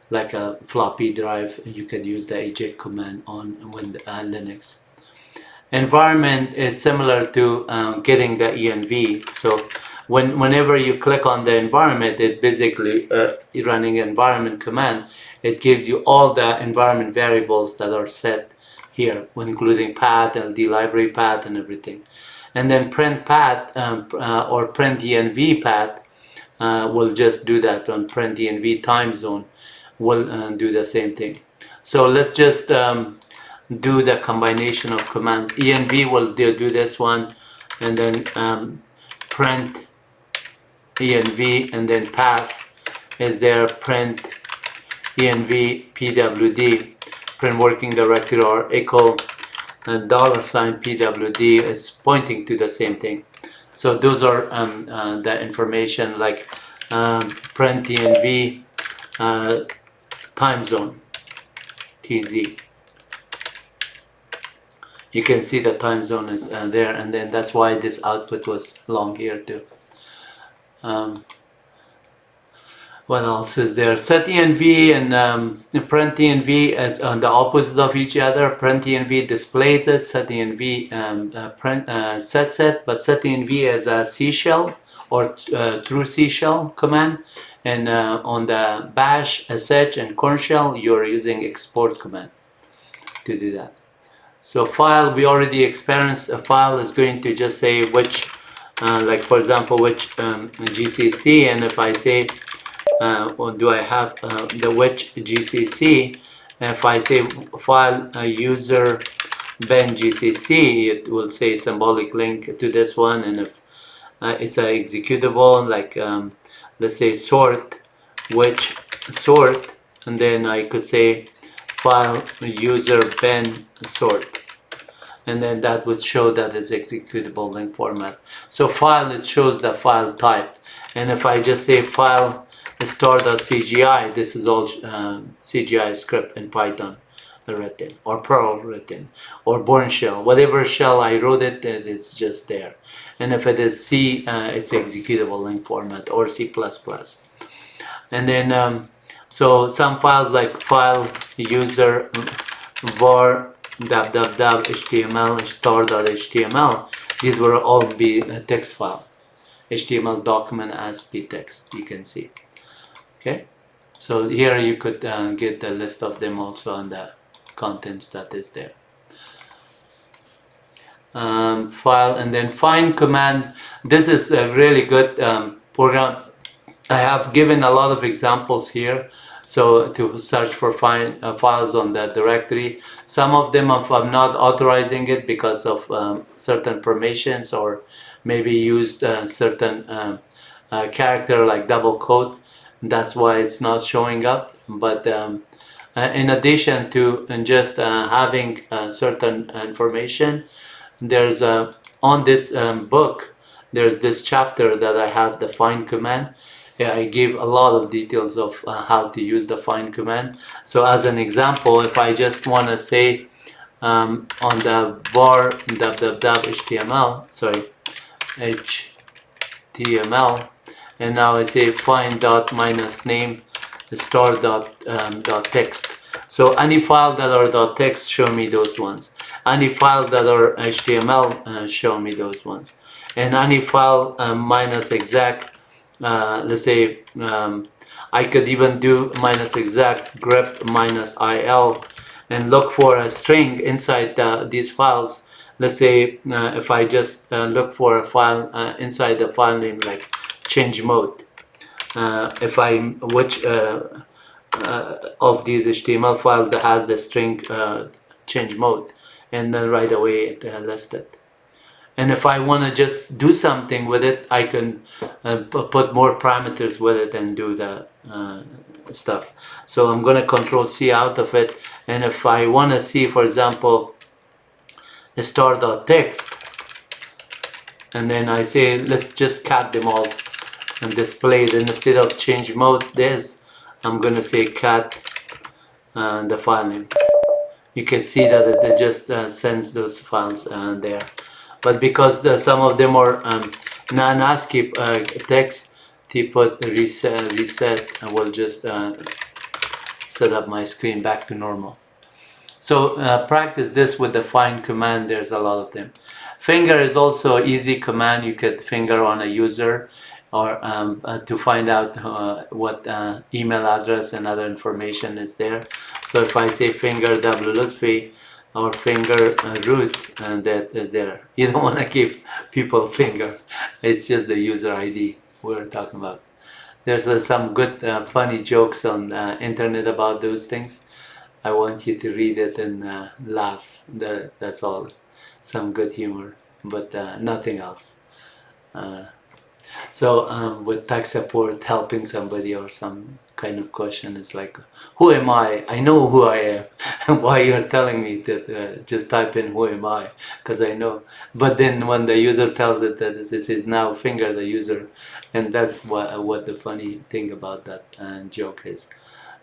like a floppy drive, you can use the eject command on Linux. Environment is similar to getting the env. So whenever you click on the environment, it basically running environment command, it gives you all the environment variables that are set here, including path, LD library path, and everything. And then print path or print env path will just do that on print env time zone. Will do the same thing. So let's just do the combination of commands. env will do this one, and then print env, and then path is there, print env pwd, print working directory, or echo and $PWD is pointing to the same thing. So those are the information, like print DNV time zone TZ. You can see the time zone is there, and then that's why this output was long here too. What else is there? Set env and print env as on the opposite of each other. Print env displays it, set env sets it, but set env as a C shell or true C shell command, and on the bash, sh, and corn shell, you're using export command to do that. So file, we already experienced. A file is going to just say which, like for example, which GCC, and if I say or do I have the which GCC, if I say file user ben GCC, it will say symbolic link to this one, and if it's an executable, like let's say sort, which sort, and then I could say file user ben sort, and then that would show that it's executable link format. So file, it shows the file type, and if I just say file star.cgi, this is all CGI script in Python written, or Perl written, or Bourne shell, whatever shell I wrote it, it's just there. And if it is C, it's executable link format, or C++. And then so some files like file user var html star.html, these will all be a text file, HTML document as the text, you can see. Okay, so here you could get the list of them also on the contents that is there. File and then find command. This is a really good program. I have given a lot of examples here, so to search for find files on the directory. Some of them I'm not authorizing it because of certain permissions, or maybe used certain character like double quote. That's why it's not showing up. But in addition to just having certain information, there's on this book, there's this chapter that I have, the find command. Yeah, I give a lot of details of how to use the find command. So as an example, if I just want to say on the var html, sorry, html, and now I say find dot minus name star dot text. So any file that are dot text, show me those ones. Any file that are HTML, show me those ones. And any file minus exact, let's say I could even do minus exact grep minus il and look for a string inside these files. Let's say if I just look for a file inside the file name, like change mode, if I which of these HTML file that has the string change mode, and then right away it lists it. And if I want to just do something with it, I can put more parameters with it and do the stuff. So I'm going to Control C out of it, and if I want to see, for example, star.text, and then I say let's just cat them all and display it, and instead of change mode this, I'm going to say cat the file name. You can see that it just sends those files there. But because some of them are non-ASCII text, to put reset, I will just set up my screen back to normal. So practice this with the find command. There's a lot of them. Finger is also an easy command. You could finger on a user, or to find out what email address and other information is there. So if I say finger wlutfi or finger root, and that is there. You don't want to give people finger. It's just the user ID we're talking about. There's some good funny jokes on the internet about those things. I want you to read it and laugh. That's all. Some good humor, but nothing else. So with tech support, helping somebody or some kind of question is like, who am I? I know who I am. Why you're telling me that just type in who am I? Because I know. But then when the user tells it that this is now finger the user, and that's what the funny thing about that joke is.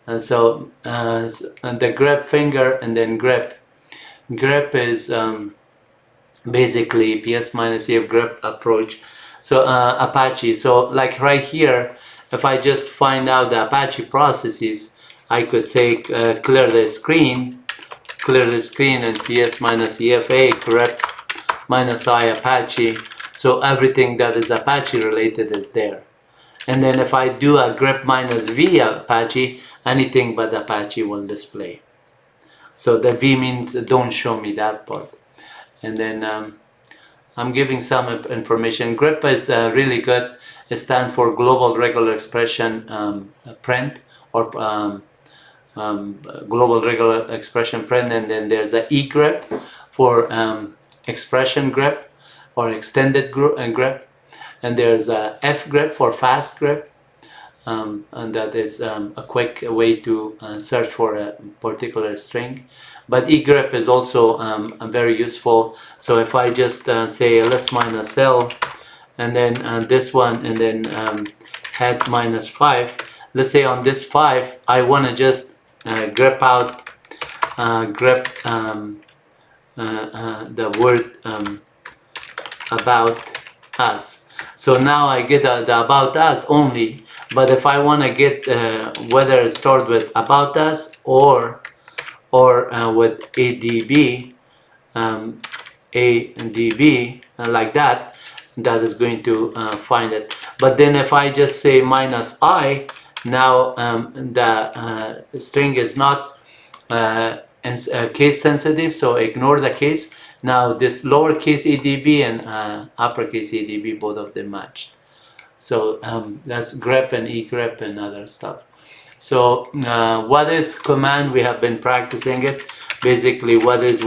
And so and the grep finger and then grep. Grep is basically ps minus ef grep approach. So Apache, so like right here, if I just find out the Apache processes, I could say clear the screen and ps minus efa grep minus I Apache, so everything that is Apache related is there. And then if I do a grep minus v Apache, anything but Apache will display. So the v means don't show me that part. And then I'm giving some information. grep is really good. It stands for global regular expression print, or global regular expression print. And then there's a egrep for expression grep or extended grep. And there's a fgrep for fast grep. And that is a quick way to search for a particular string. But egrep is also very useful. So if I just say ls minus l, and then this one, and then head minus 5, let's say on this 5 I want to just grep out the word about us. So now I get the about us only. But if I want to get whether it starts with about us or with ADB, like that, that is going to find it. But then if I just say minus I, now the string is not case sensitive, so ignore the case. Now this lowercase ADB and uppercase ADB, both of them matched. So that's grep and egrep and other stuff. So what is command? We have been practicing it. Basically, what is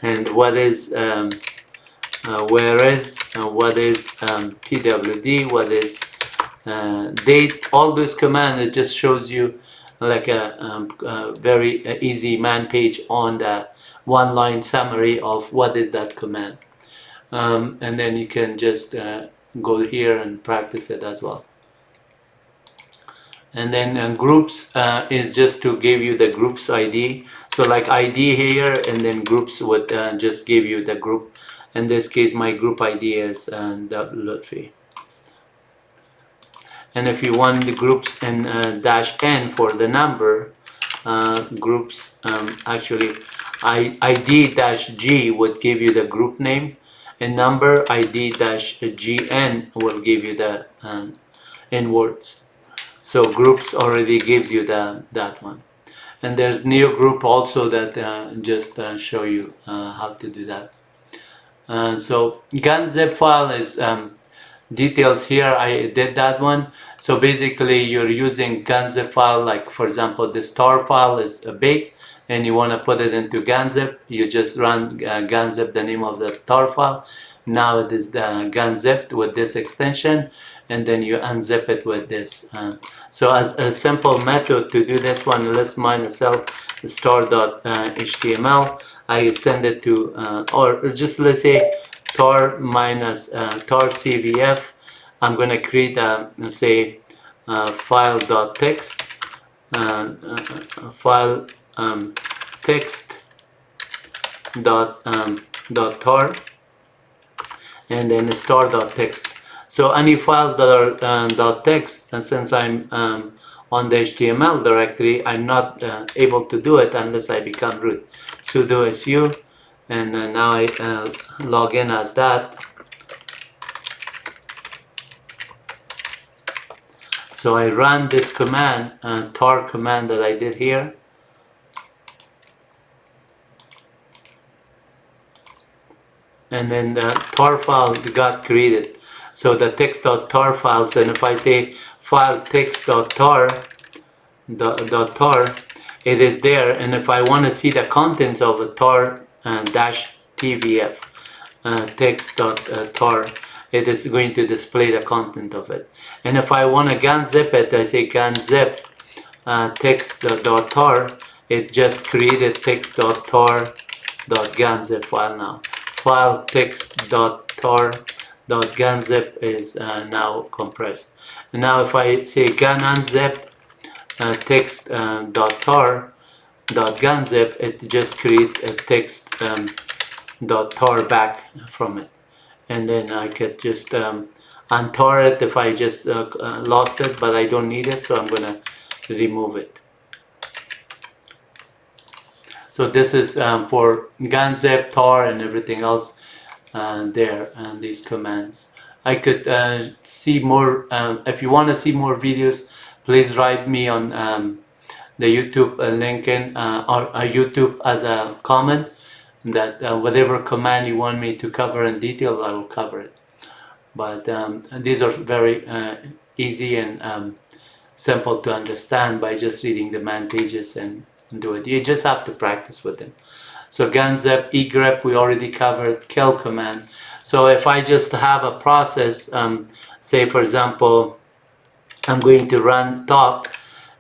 and what is where is, what is pwd, what is date. All those commands, it just shows you like a very easy man page on the one-line summary of what is that command. And then you can just go here and practice it as well. And then groups is just to give you the groups ID. So like ID here, and then groups would just give you the group. In this case, my group ID is Lutfi. And if you want the groups in -n for the number, groups actually ID-G would give you the group name, and number ID-GN will give you the in words. So groups already gives you that one. And there's new group also that just show you how to do that. So gunzip file is details here. I did that one. So basically you're using gunzip file, like for example this tar file is big and you want to put it into gunzip. You just run gunzip, the name of the tar file. Now it is the gunzipped with this extension, and then you unzip it with this. So as a simple method to do this one, list minus l star.html, I send it to or just let's say tar minus tar cvf. I'm going to create a say file.text file text dot tar, and then star.text. So any files that are .text, and since I'm on the HTML directory, I'm not able to do it unless I become root. Sudo su, and now I log in as that. So I run this command, tar command that I did here. And then the tar file got created. So the text.tar files, and if I say file text.tar, it is there. And if I want to see the contents of a tar dash tvf text.tar, it is going to display the content of it. And if I want to gunzip it, I say gunzip text.tar. It just created text.tar.gunzip file now. File text.tar.gunzip is now compressed. And now if I say gun unzip text.tar.gunzip, it just create a text.tar back from it. And then I could just untar it if I just lost it, but I don't need it, so I'm gonna remove it. So this is for gunzip, tar, and everything else there, and these commands. I could see more. If you want to see more videos, please write me on the YouTube link in or YouTube as a comment that whatever command you want me to cover in detail, I will cover it. But these are very easy and simple to understand by just reading the man pages and do it. You just have to practice with them. So gunzip, grep we already covered, kill command. So if I just have a process, say for example, I'm going to run top,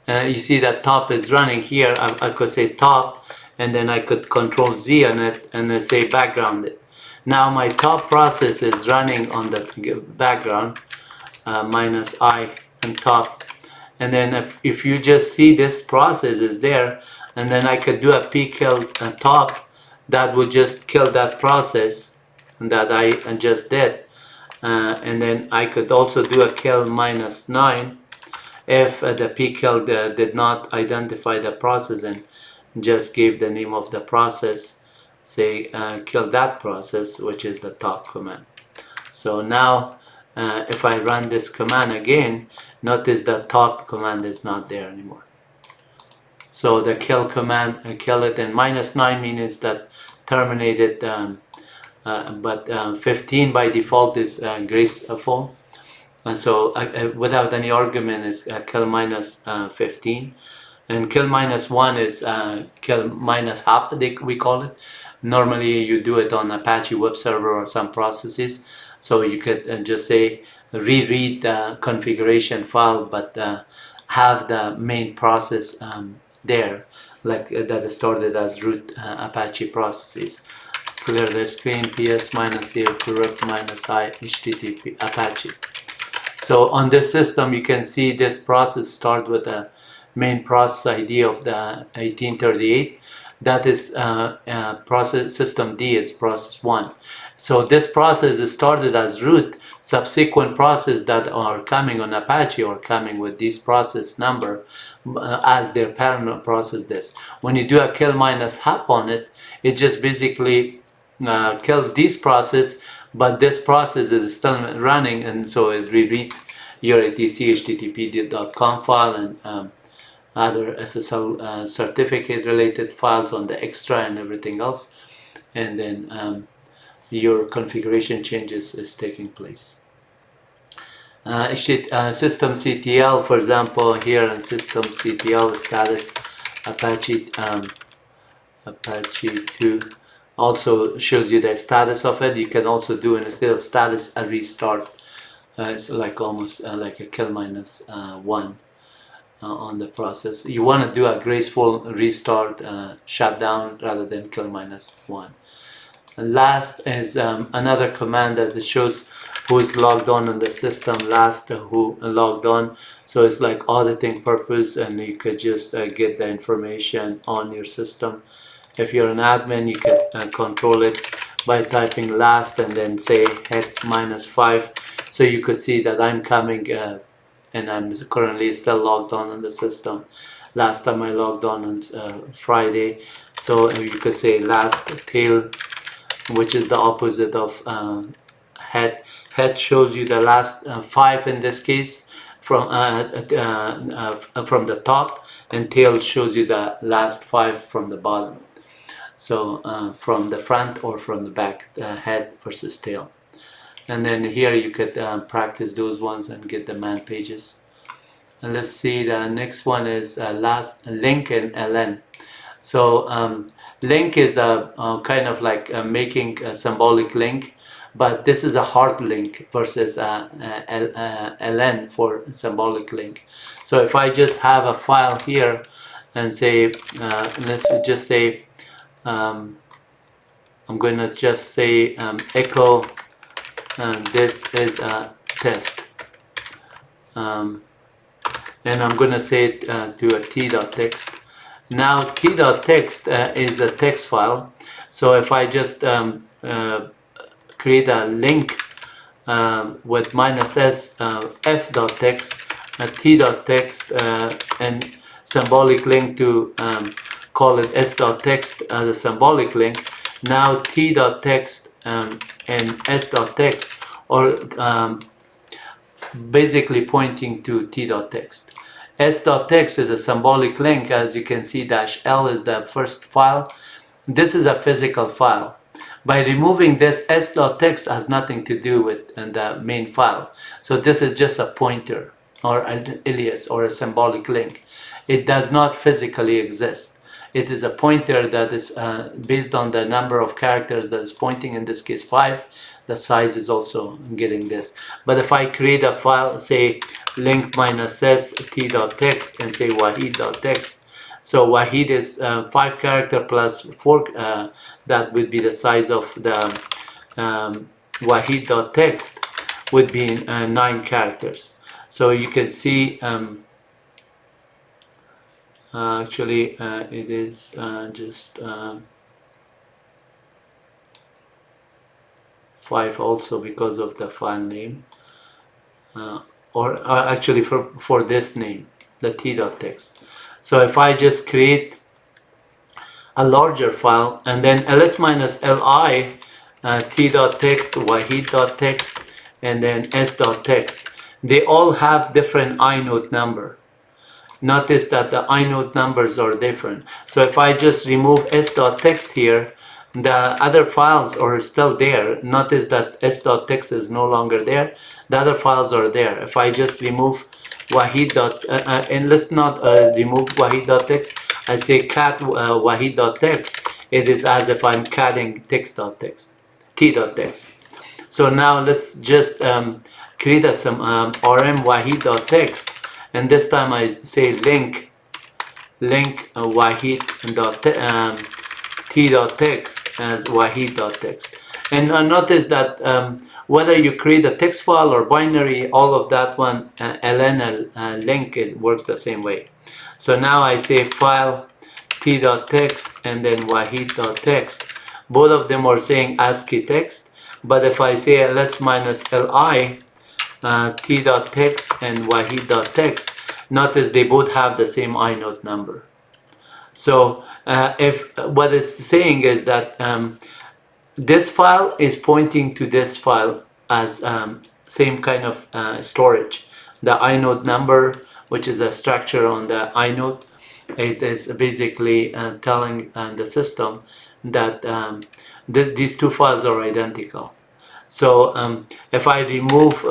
you see that top is running here, I could say top, and then I could control Z on it and then say background it. Now my top process is running on the background, minus I and top. And then if you just see this process is there, and then I could do a pkill top, that would just kill that process that I just did. And then I could also do a kill -9 if the pkill did not identify the process and just gave the name of the process, say kill that process, which is the top command. So now if I run this command again, notice the top command is not there anymore. So the kill command, kill it, and -9 means that terminated, but 15 by default is graceful. And so without any argument is kill -15. And kill -1 is kill -half, we call it. Normally you do it on Apache web server or some processes. So you could just say reread the configuration file, but have the main process there, like that is started as root Apache processes. Clear the screen, ps -here grep -I http Apache. So on this system you can see this process start with a main process ID of the 1838. That is process system D is process 1. So this process is started as root. Subsequent process that are coming on Apache or coming with this process number as their parent process this. When you do a kill -half on it, it just basically kills this process, but this process is still running, and so it rereads your etc http.com file and other SSL certificate related files on the extra and everything else, and then your configuration changes is taking place. System CTL, for example, here in system CTL status Apache 2 also shows you the status of it. You can also do, instead of status, a restart. It's like almost like a kill -1 on the process. You want to do a graceful restart, shutdown, rather than kill -1. And last is another command that shows who's logged on the system, last who logged on. So it's like auditing purpose, and you could just get the information on your system. If you're an admin, you can control it by typing last and then say hit -5. So you could see that I'm coming and I'm currently still logged on the system. Last time I logged on Friday. So you could say last tail, which is the opposite of head. Head shows you the last 5 in this case from the top, and tail shows you the last 5 from the bottom. So from the front or from the back, head versus tail. And then here you could practice those ones and get the man pages. And let's see, the next one is last link and ln. So link is a kind of like making a symbolic link, but this is a hard link versus a ln for symbolic link. So if I just have a file here and say, let's just say, I'm going to just say echo, this is a test, and I'm going to say it to a t.text. Now t.text is a text file, so if I just create a link with -s f.text, t.text, and symbolic link to call it s.text as a symbolic link. Now t.text and s.text are basically pointing to t.text. S.text is a symbolic link. As you can see, -l is the first file. This is a physical file. By removing this, s.text has nothing to do with the main file. So this is just a pointer or an alias or a symbolic link. It does not physically exist. It is a pointer that is based on the number of characters that is pointing, in this case 5. The size is also getting this. But if I create a file, say link -s t.text and say wahid.text, so wahid is 5 character plus 4, that would be the size of the wahid.text would be 9 characters. So you can see actually it is just 5 also because of the file name, or actually for this name, the t.text. So if I just create a larger file and then ls-li t.text, wahid.text, and then s.text, they all have different inode number. Notice that the inode numbers are different. So if I just remove s.text here, the other files are still there. Notice that s.text is no longer there. The other files are there. If I just remove wahid. And let's not remove wahid.text. I say cat wahid.text. It is as if I'm catting text.text, t.text. So now let's just create some rm wahid.text. And this time I say link wahid.t.text as wahid.text. And notice that whether you create a text file or binary, all of that one ln link works the same way. So now I say file t.text and then wahid.text. Both of them are saying ASCII text. But if I say ls-li t.text and wahid.text, notice they both have the same inode number. So if what it's saying is that this file is pointing to this file as same kind of storage. The inode number, which is a structure on the inode, it is basically telling the system that these two files are identical. So if I remove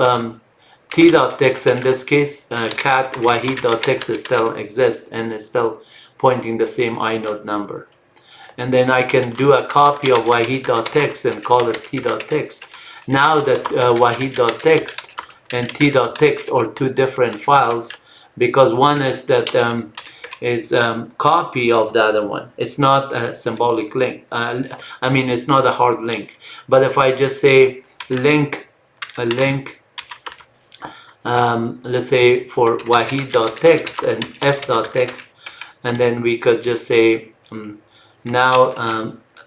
t.text, in this case cat wahid.text still exists and is still pointing the same inode number. And then I can do a copy of wahid.text and call it t.text. Now that wahid.text and t.text are two different files, because one is that is copy of the other one. It's not a symbolic link. I mean, it's not a hard link. But if I just say link, let's say for wahid.text and f.text, and then we could just say now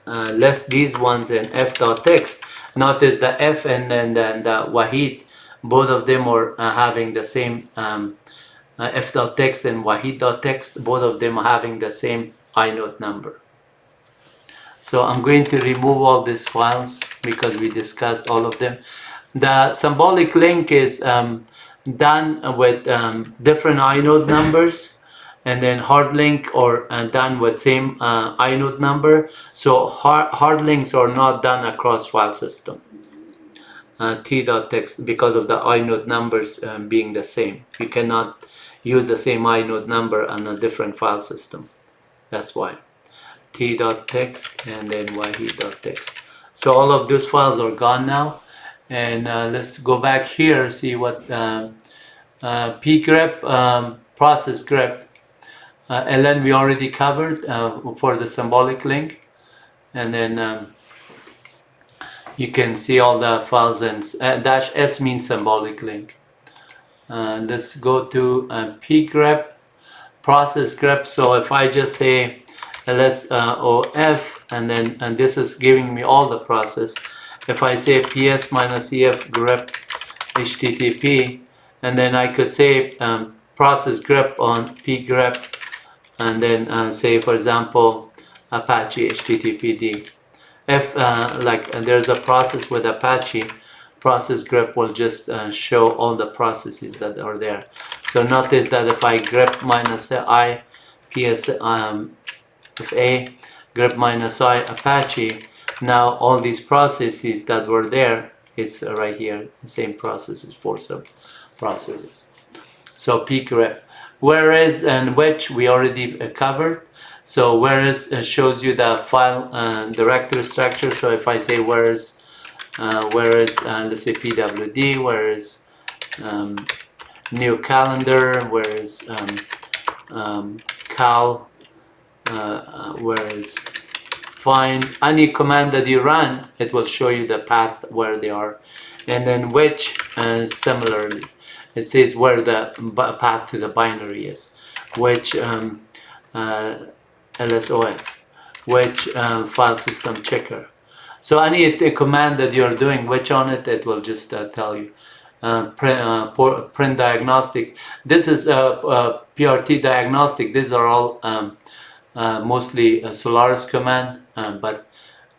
less these ones in f.text. Notice the f and then the wahid, both of them are having the same f.text and wahid.text, both of them are having the same inode number. So I'm going to remove all these files because we discussed all of them. The symbolic link is done with different inode numbers, and then hard link or done with same inode number. So hard links are not done across file system. T.text, because of the inode numbers being the same. You cannot use the same inode number on a different file system. That's why. T.text and then wahid.text. So all of those files are gone now. And let's go back here, see what pgrep, process grep, ln we already covered for the symbolic link. And then you can see all the files, and dash s means symbolic link. Let's go to pgrep, process grep. So if I just say lsof, and this is giving me all the process. If I say ps minus ef grep http, and then I could say process grep on pgrep, and then say, for example, Apache httpd. If there's a process with Apache, process grep will just show all the processes that are there. So notice that if I grep minus I ps if a grep minus I Apache, now all these processes that were there, it's right here, the same processes, 4 sub processes. So pgrep. Whereas and which we already covered. So whereas shows you the file directory structure. So if I say whereas let's say pwd, whereas new calendar, whereas cal, whereas find, any command that you run, it will show you the path where they are. And then which, similarly, it says where the path to the binary is, which lsof, which file system checker. So any command that you're doing which on it, it will just tell you. Print diagnostic, this is PRT diagnostic. These are all mostly Solaris command, but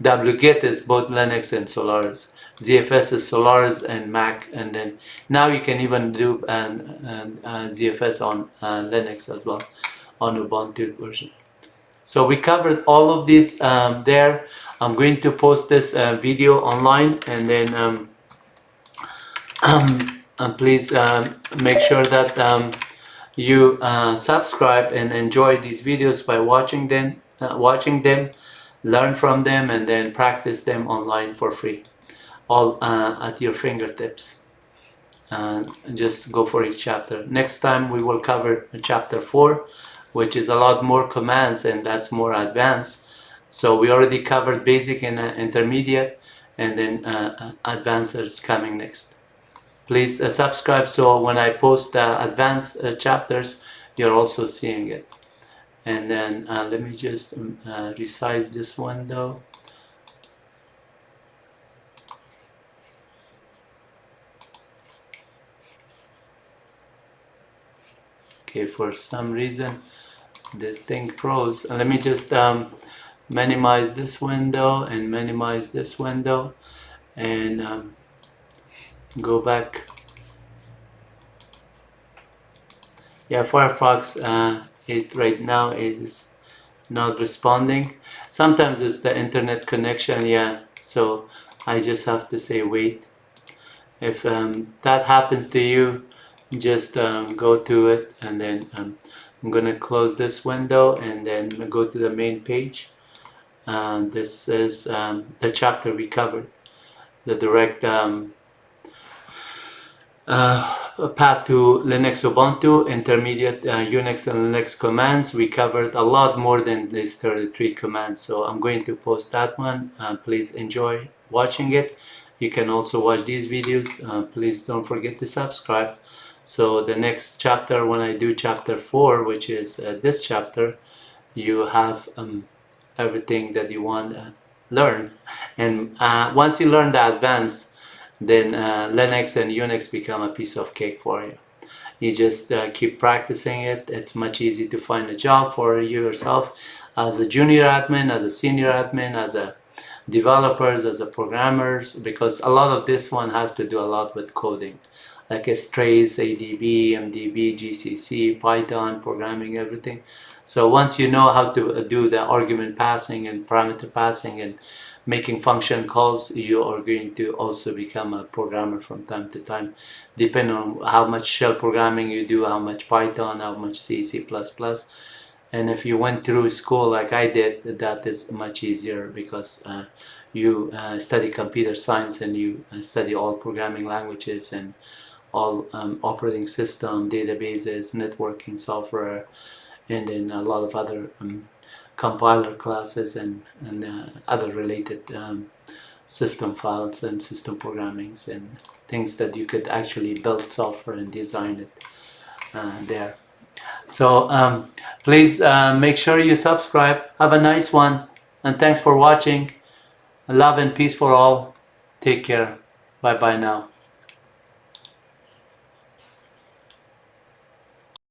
wget is both Linux and Solaris. ZFS is Solaris and Mac, and then now you can even do ZFS on Linux as well, on Ubuntu version. So we covered all of these there. I'm going to post this video online, and then please make sure that you subscribe and enjoy these videos by watching them, learn from them, and then practice them online for free, all at your fingertips. Just go for each chapter. Next time we will cover chapter 4, which is a lot more commands, and that's more advanced. So we already covered basic and intermediate, and then advanced is coming next. Please subscribe, so when I post advanced chapters, you're also seeing it. And then let me just resize this window. Okay, for some reason this thing froze. Let me just minimize this window and minimize this window, and go back. Yeah, Firefox it right now is not responding. Sometimes it's the internet connection, yeah, so I just have to say wait. If that happens to you, just go to it, and then I'm gonna close this window and then go to the main page. This is the chapter we covered, the direct path to Linux Ubuntu, intermediate Unix and Linux commands. We covered a lot more than these 33 commands, so I'm going to post that one. Please enjoy watching it. You can also watch these videos. Please don't forget to subscribe. So the next chapter, when I do chapter 4, which is this chapter, you have everything that you want to learn. And once you learn the advanced, then Linux and Unix become a piece of cake for you. You just keep practicing it. It's much easier to find a job for you yourself as a junior admin, as a senior admin, as a developers, as a programmers, because a lot of this one has to do a lot with coding, like strace, ADB, MDB, GCC, Python, programming, everything. So once you know how to do the argument passing and parameter passing and making function calls, you are going to also become a programmer from time to time, depending on how much shell programming you do, how much Python, how much C, C++. And if you went through school like I did, that is much easier, because you study computer science and you study all programming languages and all operating system, databases, networking software, and then a lot of other compiler classes and other related system files and system programmings and things that you could actually build software and design it there. So please make sure you subscribe. Have a nice one, and thanks for watching. Love and peace for all. Take care. Bye bye now.